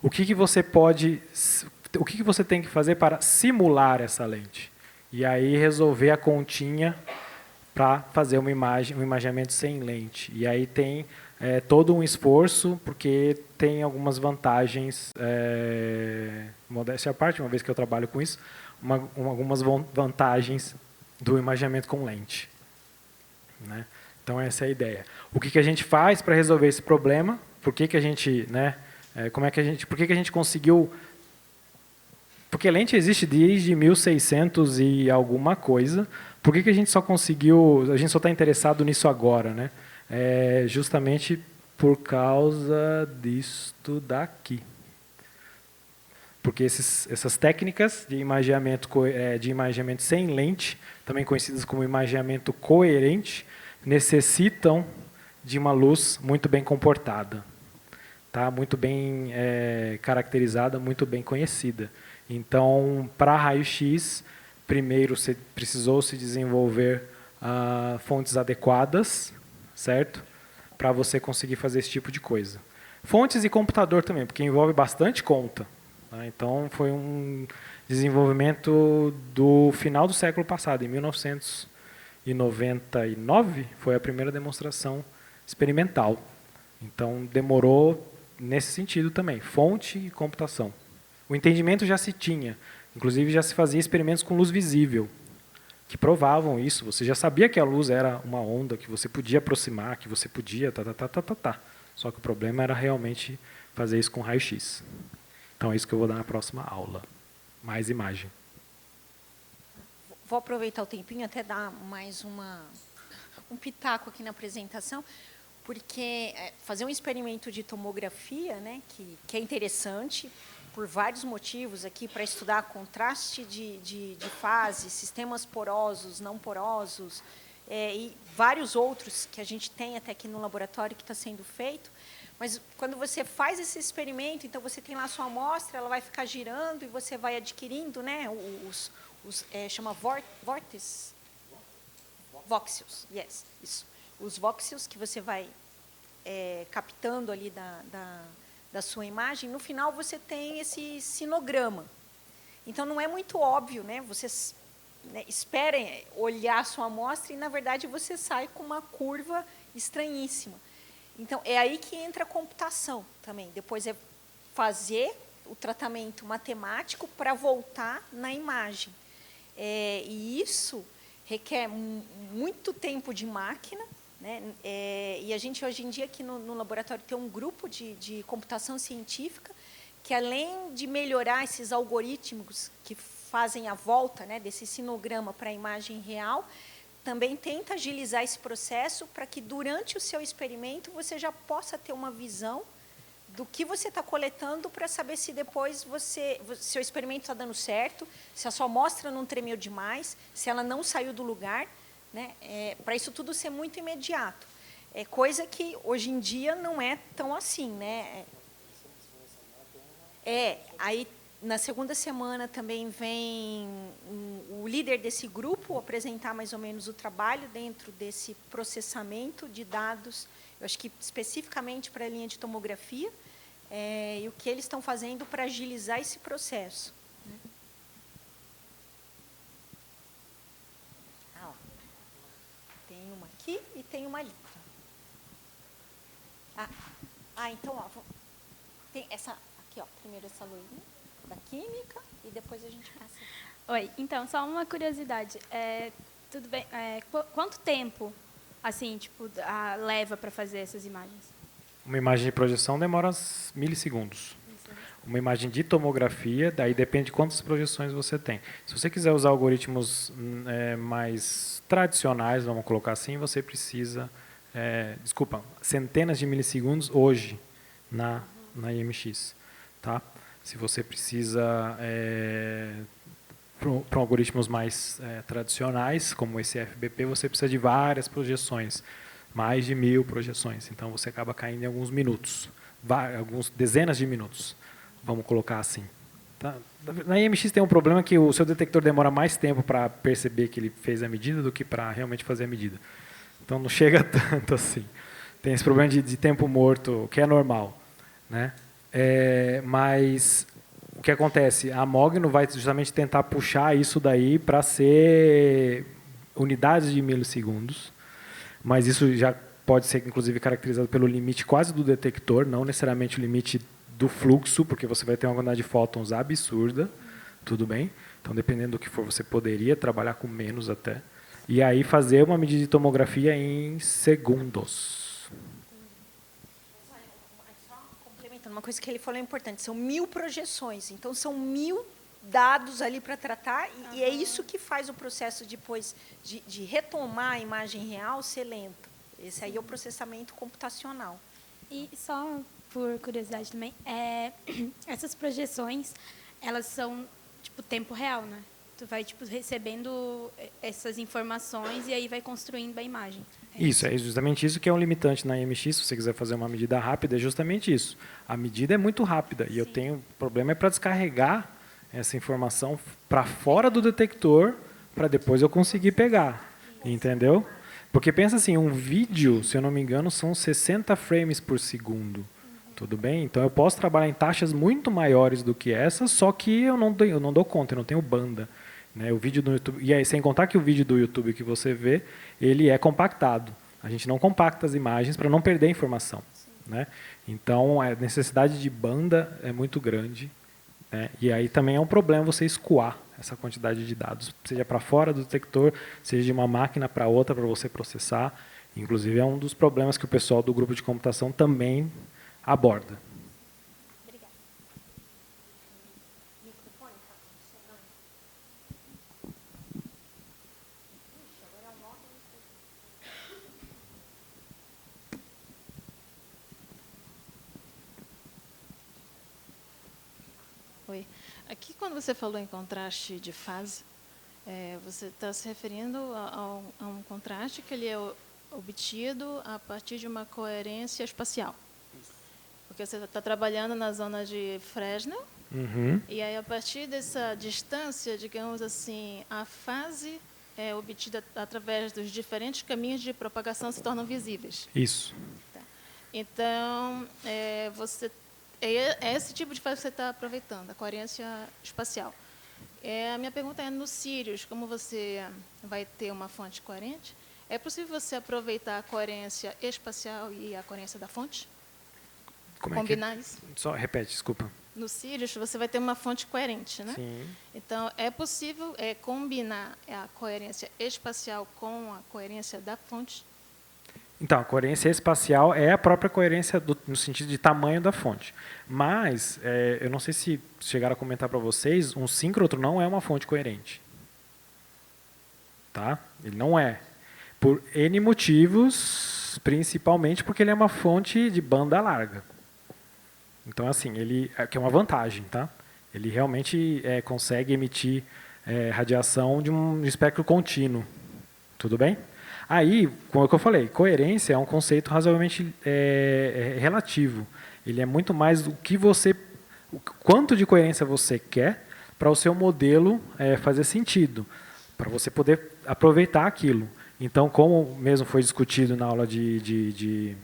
o que você tem que fazer para simular essa lente. E aí resolver a continha para fazer um imageamento sem lente. E aí tem todo um esforço, porque tem algumas vantagens, modéstia à parte, uma vez que eu trabalho com isso, algumas vantagens do imageamento com lente. Né? Então essa é a ideia. O que a gente faz para resolver esse problema? Por que a gente, por que a gente conseguiu? Porque lente existe desde 1600 e alguma coisa. Por que a gente só conseguiu? A gente só está interessado nisso agora, né? Justamente por causa disto daqui. Porque essas técnicas de imageamento sem lente, também conhecidas como imageamento coerente, necessitam de uma luz muito bem comportada, tá? Muito bem caracterizada, muito bem conhecida. Então, para raio-x, primeiro precisou se desenvolver fontes adequadas, certo? Para você conseguir fazer esse tipo de coisa. Fontes e computador também, porque envolve bastante conta. Tá? Então, foi um desenvolvimento do final do século passado, em 1999, foi a primeira demonstração experimental. Então, demorou nesse sentido também, fonte e computação. O entendimento já se tinha, inclusive já se fazia experimentos com luz visível, que provavam isso. Você já sabia que a luz era uma onda, que você podia aproximar, que você podia... Só que o problema era realmente fazer isso com raio-x. Então, é isso que eu vou dar na próxima aula. Mais imagem. Vou aproveitar o tempinho até dar mais um pitaco aqui na apresentação, porque fazer um experimento de tomografia, né, que é interessante, por vários motivos aqui, para estudar contraste de fase, sistemas porosos, não porosos, e vários outros que a gente tem até aqui no laboratório que está sendo feito. Mas quando você faz esse experimento, então você tem lá a sua amostra, ela vai ficar girando e você vai adquirindo, né, chama vórtices? Voxels, yes, isso. Os voxels que você vai captando ali da sua imagem, no final você tem esse sinograma. Então, não é muito óbvio, né? Vocês esperem olhar a sua amostra e, na verdade, você sai com uma curva estranhíssima. Então, é aí que entra a computação também. Depois é fazer o tratamento matemático para voltar na imagem. E isso requer muito tempo de máquina, né? E a gente, hoje em dia, aqui no laboratório, tem um grupo de computação científica que, além de melhorar esses algoritmos que fazem a volta, né, desse sinograma para a imagem real, também tenta agilizar esse processo para que, durante o seu experimento, você já possa ter uma visão do que você está coletando para saber se depois seu experimento está dando certo, se a sua amostra não tremeu demais, se ela não saiu do lugar, né? Para isso tudo ser muito imediato. É coisa que, hoje em dia, não é tão assim, né? Aí, na segunda semana, também vem o líder desse grupo apresentar mais ou menos o trabalho dentro desse processamento de dados, eu acho que especificamente para a linha de tomografia, e o que eles estão fazendo para agilizar esse processo. Né? Tem uma aqui e tem uma ali. Então, tem essa aqui, primeiro essa loirinha da química e depois a gente passa. Oi, então, só uma curiosidade. Tudo bem? Quanto tempo, assim, tipo, leva para fazer essas imagens? Uma imagem de projeção demora uns milissegundos. Uma imagem de tomografia, daí depende de quantas projeções você tem. Se você quiser usar algoritmos mais tradicionais, vamos colocar assim, você precisa, centenas de milissegundos hoje na IMX. Tá? Se você precisa, para algoritmos mais tradicionais, como esse FBP, você precisa de várias projeções. Mais de 1000 projeções, então você acaba caindo em alguns minutos, alguns dezenas de minutos, vamos colocar assim. Tá? Na IMX tem um problema que o seu detector demora mais tempo para perceber que ele fez a medida do que para realmente fazer a medida. Então não chega tanto assim. Tem esse problema de tempo morto, que é normal, né? Mas o que acontece? A Mogno vai justamente tentar puxar isso daí para ser unidades de milissegundos. Mas isso já pode ser, inclusive, caracterizado pelo limite quase do detector, não necessariamente o limite do fluxo, porque você vai ter uma quantidade de fótons absurda, tudo bem? Então, dependendo do que for, você poderia trabalhar com menos até. E aí fazer uma medida de tomografia em segundos. Só complementando, uma coisa que ele falou é importante, são 1000 projeções, então são 1000 dados ali para tratar, e é isso que faz o processo depois de retomar a imagem real ser lento. Esse aí é o processamento computacional. E só por curiosidade também, essas projeções, elas são tipo tempo real, né? Tu vai tipo recebendo essas informações e aí vai construindo a imagem. Isso, é justamente isso que é um limitante na IMX. Se você quiser fazer uma medida rápida, é justamente isso. A medida é muito rápida e eu tenho o problema para descarregar essa informação para fora do detector para depois eu conseguir pegar, entendeu? Porque pensa assim, um vídeo, se eu não me engano, são 60 frames por segundo, tudo bem? Então eu posso trabalhar em taxas muito maiores do que essa, só que eu não dou conta, eu não tenho banda. Né? O vídeo do YouTube, e aí, sem contar que o vídeo do YouTube que você vê, ele é compactado. A gente não compacta as imagens para não perder a informação. Né? Então a necessidade de banda é muito grande. E aí também é um problema você escoar essa quantidade de dados, seja para fora do detector, seja de uma máquina para outra para você processar. Inclusive, é um dos problemas que o pessoal do grupo de computação também aborda. Obrigada. Microfone, Oi. Aqui, quando você falou em contraste de fase, você está se referindo a um contraste que ele é obtido a partir de uma coerência espacial. Porque você está trabalhando na zona de Fresnel, e aí, a partir dessa distância, digamos assim, a fase obtida através dos diferentes caminhos de propagação se tornam visíveis. Isso. Tá. Então, é esse tipo de fase que você está aproveitando, a coerência espacial. A minha pergunta é, no Sirius, como você vai ter uma fonte coerente, é possível você aproveitar a coerência espacial e a coerência da fonte? Como é que combinar isso? Só repete, desculpa. No Sirius, você vai ter uma fonte coerente, né? Sim. Então, é possível combinar a coerência espacial com a coerência da fonte? Então, a coerência espacial é a própria coerência no sentido de tamanho da fonte. Mas, eu não sei se chegaram a comentar para vocês, um síncrotron não é uma fonte coerente. Tá? Ele não é. Por N motivos, principalmente porque ele é uma fonte de banda larga. Então, assim, que é uma vantagem, tá? Ele realmente consegue emitir radiação de um espectro contínuo. Tudo bem? Aí, como eu falei, coerência é um conceito razoavelmente relativo. Ele é muito mais do que quanto de coerência você quer para o seu modelo fazer sentido, para você poder aproveitar aquilo. Então, como mesmo foi discutido na aula de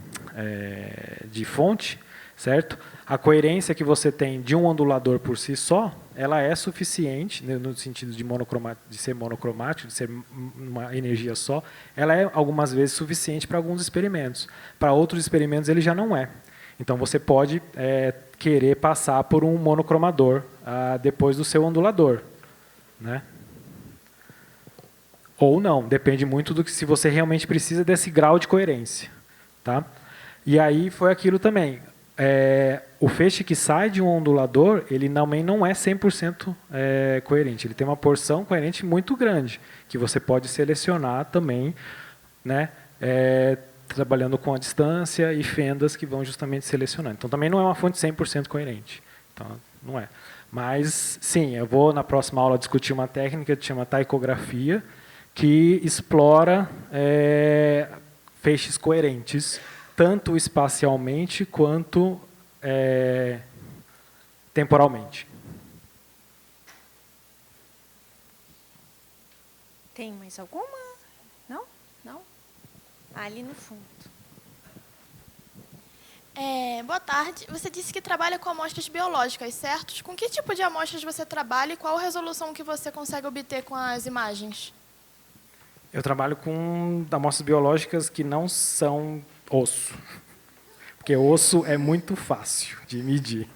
fonte, certo? A coerência que você tem de um ondulador por si só, ela é suficiente, no sentido de ser monocromático, de ser uma energia só, ela é algumas vezes suficiente para alguns experimentos. Para outros experimentos ele já não é. Então você pode querer passar por um monocromador depois do seu ondulador, né? Ou não, depende muito do que se você realmente precisa desse grau de coerência, tá? E aí foi aquilo também. O feixe que sai de um ondulador, ele também não é 100% coerente. Ele tem uma porção coerente muito grande, que você pode selecionar também, né, trabalhando com a distância e fendas que vão justamente selecionando. Então, também não é uma fonte 100% coerente. Então, não é. Mas, sim, eu vou na próxima aula discutir uma técnica que se chama taicografia, que explora feixes coerentes, tanto espacialmente quanto temporalmente. Tem mais alguma? Não? Não? Ali no fundo. Boa tarde. Você disse que trabalha com amostras biológicas, certo? Com que tipo de amostras você trabalha e qual a resolução que você consegue obter com as imagens? Eu trabalho com amostras biológicas que não são osso. Porque osso é muito fácil de medir.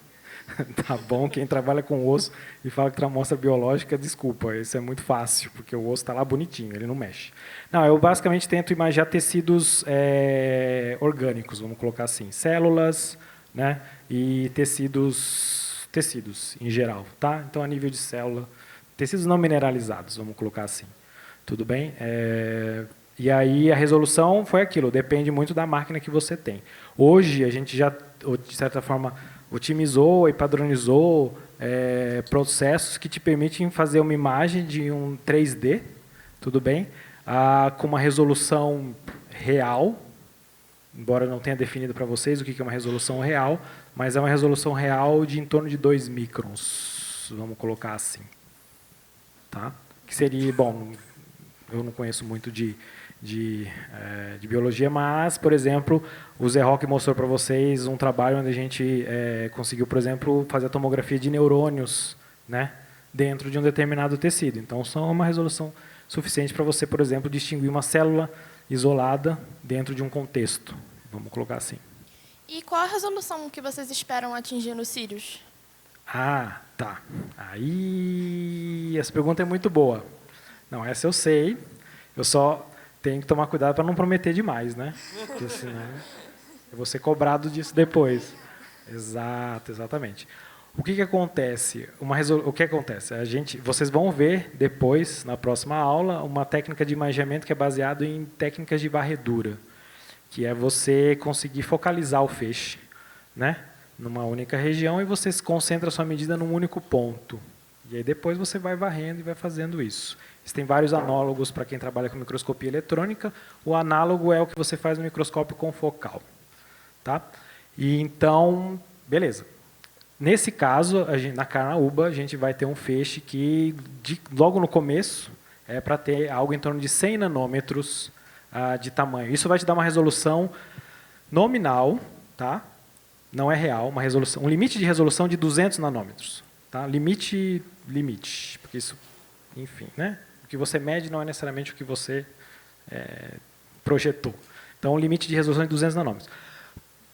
Tá bom? Quem trabalha com osso e fala que tem amostra biológica, desculpa, isso é muito fácil, porque o osso está lá bonitinho, ele não mexe. Não, eu basicamente tento imaginar tecidos orgânicos, vamos colocar assim, células, né, e tecidos em geral, tá? Então, a nível de célula, tecidos não mineralizados, vamos colocar assim. Tudo bem? E aí a resolução foi aquilo, depende muito da máquina que você tem. Hoje a gente já, de certa forma, otimizou e padronizou processos que te permitem fazer uma imagem de um 3D, tudo bem? Com uma resolução real, embora eu não tenha definido para vocês o que é uma resolução real, mas é uma resolução real de em torno de 2 microns, vamos colocar assim. Tá? Que seria, bom, eu não conheço muito de biologia, mas, por exemplo, o Zé Roque mostrou para vocês um trabalho onde a gente conseguiu, por exemplo, fazer a tomografia de neurônios, né, dentro de um determinado tecido. Então, são uma resolução suficiente para você, por exemplo, distinguir uma célula isolada dentro de um contexto. Vamos colocar assim. E qual a resolução que vocês esperam atingir no Sirius? Tá. Aí, essa pergunta é muito boa. Não, essa eu sei. Eu só tenho que tomar cuidado para não prometer demais, né? Porque senão eu vou ser cobrado disso depois. Exatamente. O que acontece? O que acontece? Vocês vão ver depois, na próxima aula, uma técnica de imaginamento que é baseada em técnicas de varredura, que é você conseguir focalizar o feixe, né, numa única região, e você concentra a sua medida num único ponto. E aí depois você vai varrendo e vai fazendo isso. Existem vários análogos para quem trabalha com microscopia eletrônica. O análogo é o que você faz no microscópio confocal. Tá? E então, beleza. Nesse caso, na carnaúba, a gente vai ter um feixe que, logo no começo, é para ter algo em torno de 100 nanômetros de tamanho. Isso vai te dar uma resolução nominal, tá? Não é real, um limite de resolução de 200 nanômetros. Tá? Limite, porque isso, enfim, né? O que você mede não é necessariamente o que você projetou. Então, o limite de resolução é de 200 nanômetros.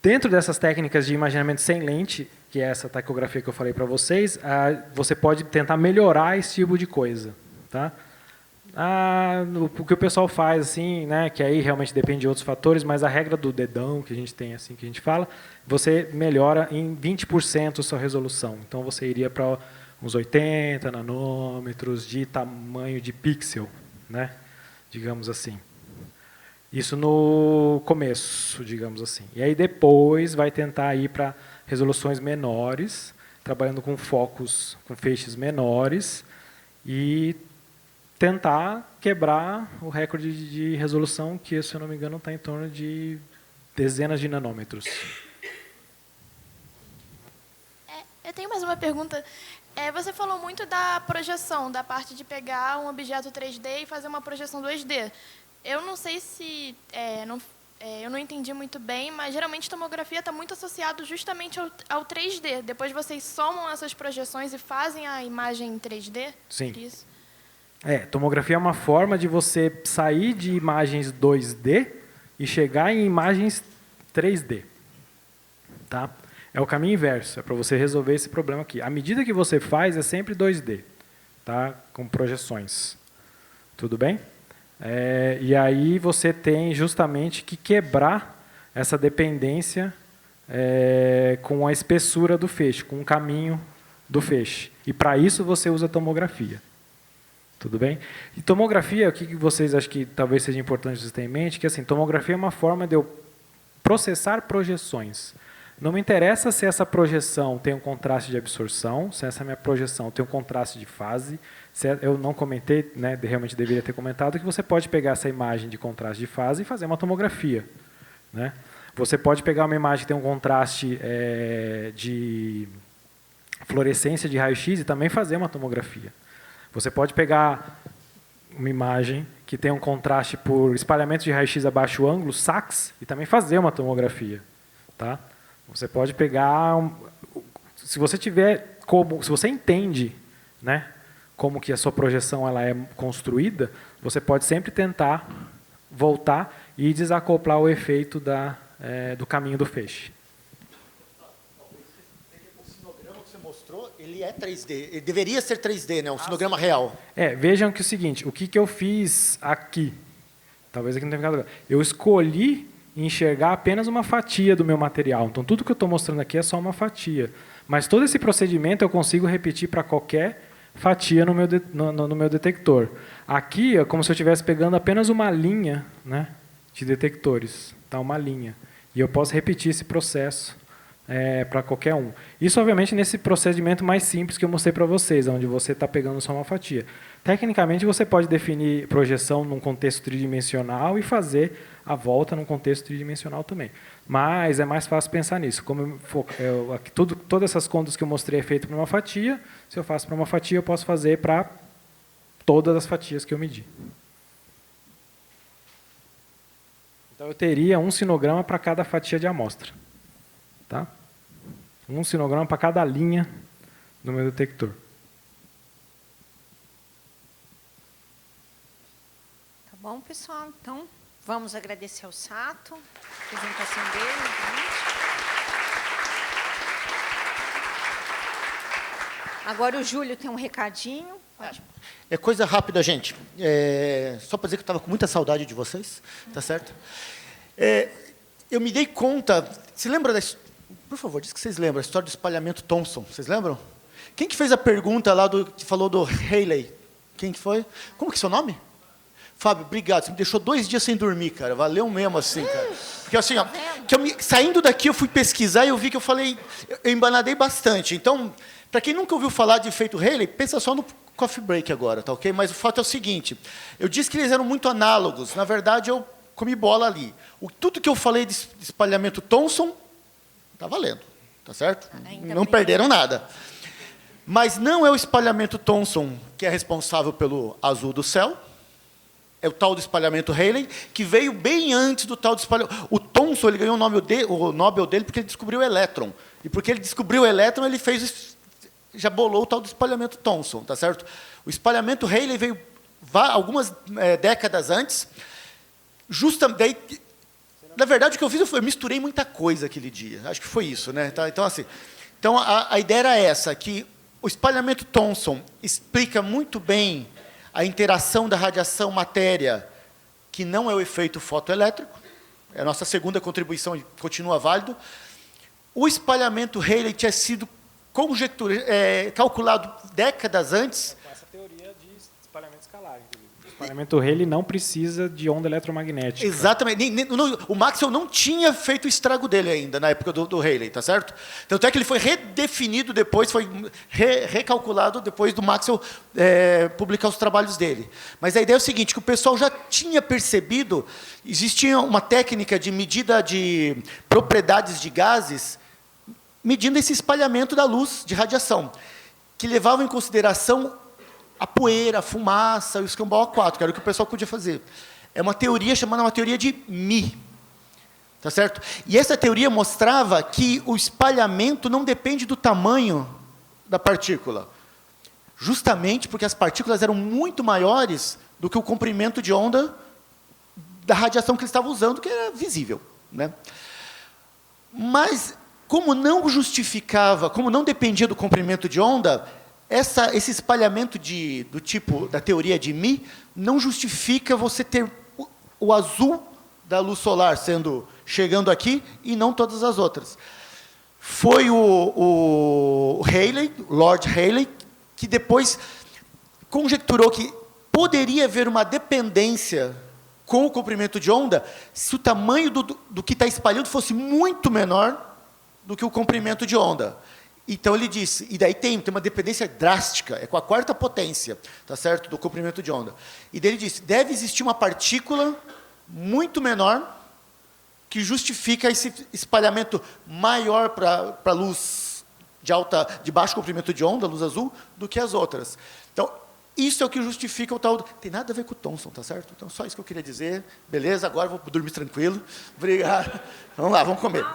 Dentro dessas técnicas de imaginamento sem lente, que é essa tacografia que eu falei para vocês, você pode tentar melhorar esse tipo de coisa. Tá? O que o pessoal faz, assim, né, que aí realmente depende de outros fatores, mas a regra do dedão, que a gente tem, assim, que a gente fala, você melhora em 20% a sua resolução. Então, você iria para uns 80 nanômetros de tamanho de pixel, né, digamos assim. Isso no começo, digamos assim. E aí depois vai tentar ir para resoluções menores, trabalhando com focos, com feixes menores, e tentar quebrar o recorde de resolução, que, se eu não me engano, está em torno de dezenas de nanômetros. Eu tenho mais uma pergunta. Você falou muito da projeção, da parte de pegar um objeto 3D e fazer uma projeção 2D. Eu não sei se... eu não entendi muito bem, mas geralmente tomografia está muito associado justamente ao 3D. Depois vocês somam essas projeções e fazem a imagem em 3D? Sim. Por isso? Tomografia é uma forma de você sair de imagens 2D e chegar em imagens 3D. Tá? É o caminho inverso, é para você resolver esse problema aqui. À medida que você faz, é sempre 2D, tá? Com projeções. Tudo bem? E aí você tem justamente que quebrar essa dependência com a espessura do feixe, com o caminho do feixe. E para isso você usa tomografia. Tudo bem? E tomografia, o que vocês acham que talvez seja importante vocês terem em mente? Que assim, tomografia é uma forma de eu processar projeções. Não me interessa se essa projeção tem um contraste de absorção, se essa minha projeção tem um contraste de fase. Eu não comentei, né, realmente deveria ter comentado, que você pode pegar essa imagem de contraste de fase e fazer uma tomografia. Né? Você pode pegar uma imagem que tem um contraste de fluorescência de raio-x e também fazer uma tomografia. Você pode pegar uma imagem que tem um contraste por espalhamento de raio-x a baixo ângulo, SAX, e também fazer uma tomografia. Tá? Você pode pegar... Se você tiver se você entende, né, como que a sua projeção ela é construída, você pode sempre tentar voltar e desacoplar o efeito do caminho do feixe. O sinograma que você mostrou, ele é 3D. Ele deveria ser 3D, né? Um sinograma real. Vejam que é o seguinte, o que eu fiz aqui, talvez aqui não tenha ficado... Eu escolhi enxergar apenas uma fatia do meu material. Então, tudo que eu estou mostrando aqui é só uma fatia. Mas todo esse procedimento eu consigo repetir para qualquer fatia no meu detector. Aqui é como se eu estivesse pegando apenas uma linha, né, de detectores. Tá, uma linha. E eu posso repetir esse processo para qualquer um. Isso, obviamente, nesse procedimento mais simples que eu mostrei para vocês, onde você está pegando só uma fatia. Tecnicamente, você pode definir projeção num contexto tridimensional e fazer a volta num contexto tridimensional também. Mas é mais fácil pensar nisso. Como todas essas contas que eu mostrei é feito para uma fatia, se eu faço para uma fatia, eu posso fazer para todas as fatias que eu medi. Então, eu teria um sinograma para cada fatia de amostra. Tá? Um sinograma para cada linha do meu detector. Tá bom, pessoal? Então, vamos agradecer ao Sato, a apresentação dele. Agora o Júlio tem um recadinho. É coisa rápida, gente. Só para dizer que eu estava com muita saudade de vocês, tá certo? Eu me dei conta... Você lembra da... Por favor, diz que vocês lembram. A história do espalhamento Thomson. Vocês lembram? Quem que fez a pergunta lá que falou do Rayleigh? Quem que foi? Como que é seu nome? Fábio, obrigado. Você me deixou 2 dias sem dormir, cara. Valeu mesmo, assim, cara. Porque, assim, ó, saindo daqui, eu fui pesquisar e eu vi que eu falei... Eu embanadei bastante. Então, para quem nunca ouviu falar de efeito Rayleigh, pensa só no coffee break agora, tá ok? Mas o fato é o seguinte. Eu disse que eles eram muito análogos. Na verdade, eu comi bola ali. Tudo que eu falei de espalhamento Thomson... Está valendo, tá certo? Não perderam nada. Mas não é o espalhamento Thomson que é responsável pelo azul do céu. É o tal do espalhamento Rayleigh, que veio bem antes do tal do espalhamento. O Thomson ele ganhou o Nobel dele porque ele descobriu o elétron. E porque ele descobriu o elétron, ele já bolou o tal do espalhamento Thomson, tá certo? O espalhamento Rayleigh veio algumas décadas antes, justamente... na verdade, o que eu fiz foi misturei muita coisa aquele dia. Acho que foi isso, né? Então, assim, a ideia era essa, que o espalhamento Thomson explica muito bem a interação da radiação matéria, que não é o efeito fotoelétrico. É a nossa segunda contribuição e continua válido. O espalhamento Rayleigh tinha sido calculado décadas antes. Com essa teoria de espalhamento escalar, inclusive. O espalhamento Rayleigh não precisa de onda eletromagnética. Exatamente. O Maxwell não tinha feito o estrago dele ainda, na época do Rayleigh, tá certo? Tanto é que ele foi redefinido depois, foi recalculado depois do Maxwell publicar os trabalhos dele. Mas a ideia é o seguinte, que o pessoal já tinha percebido, existia uma técnica de medida de propriedades de gases, medindo esse espalhamento da luz de radiação, que levava em consideração a poeira, a fumaça, o escambau aquático, que era o que o pessoal podia fazer. É uma teoria chamada uma teoria de Mi. Tá certo? E essa teoria mostrava que o espalhamento não depende do tamanho da partícula, justamente porque as partículas eram muito maiores do que o comprimento de onda da radiação que eles estavam usando, que era visível, né? Mas, como não justificava, como não dependia do comprimento de onda, esse espalhamento do tipo da teoria de Mi não justifica você ter o azul da luz solar chegando aqui e não todas as outras. Foi o Rayleigh, Lord Rayleigh, que depois conjecturou que poderia haver uma dependência com o comprimento de onda se o tamanho do que está espalhando fosse muito menor do que o comprimento de onda. Então ele disse, e daí tem uma dependência drástica, é com a quarta potência, tá certo, do comprimento de onda. E daí ele disse, deve existir uma partícula muito menor que justifica esse espalhamento maior para a luz de baixo comprimento de onda, luz azul, do que as outras. Então, isso é o que justifica o tal... Tem nada a ver com o Thomson, tá certo? Então, só isso que eu queria dizer. Beleza, agora vou dormir tranquilo. Obrigado. Vamos lá, vamos comer.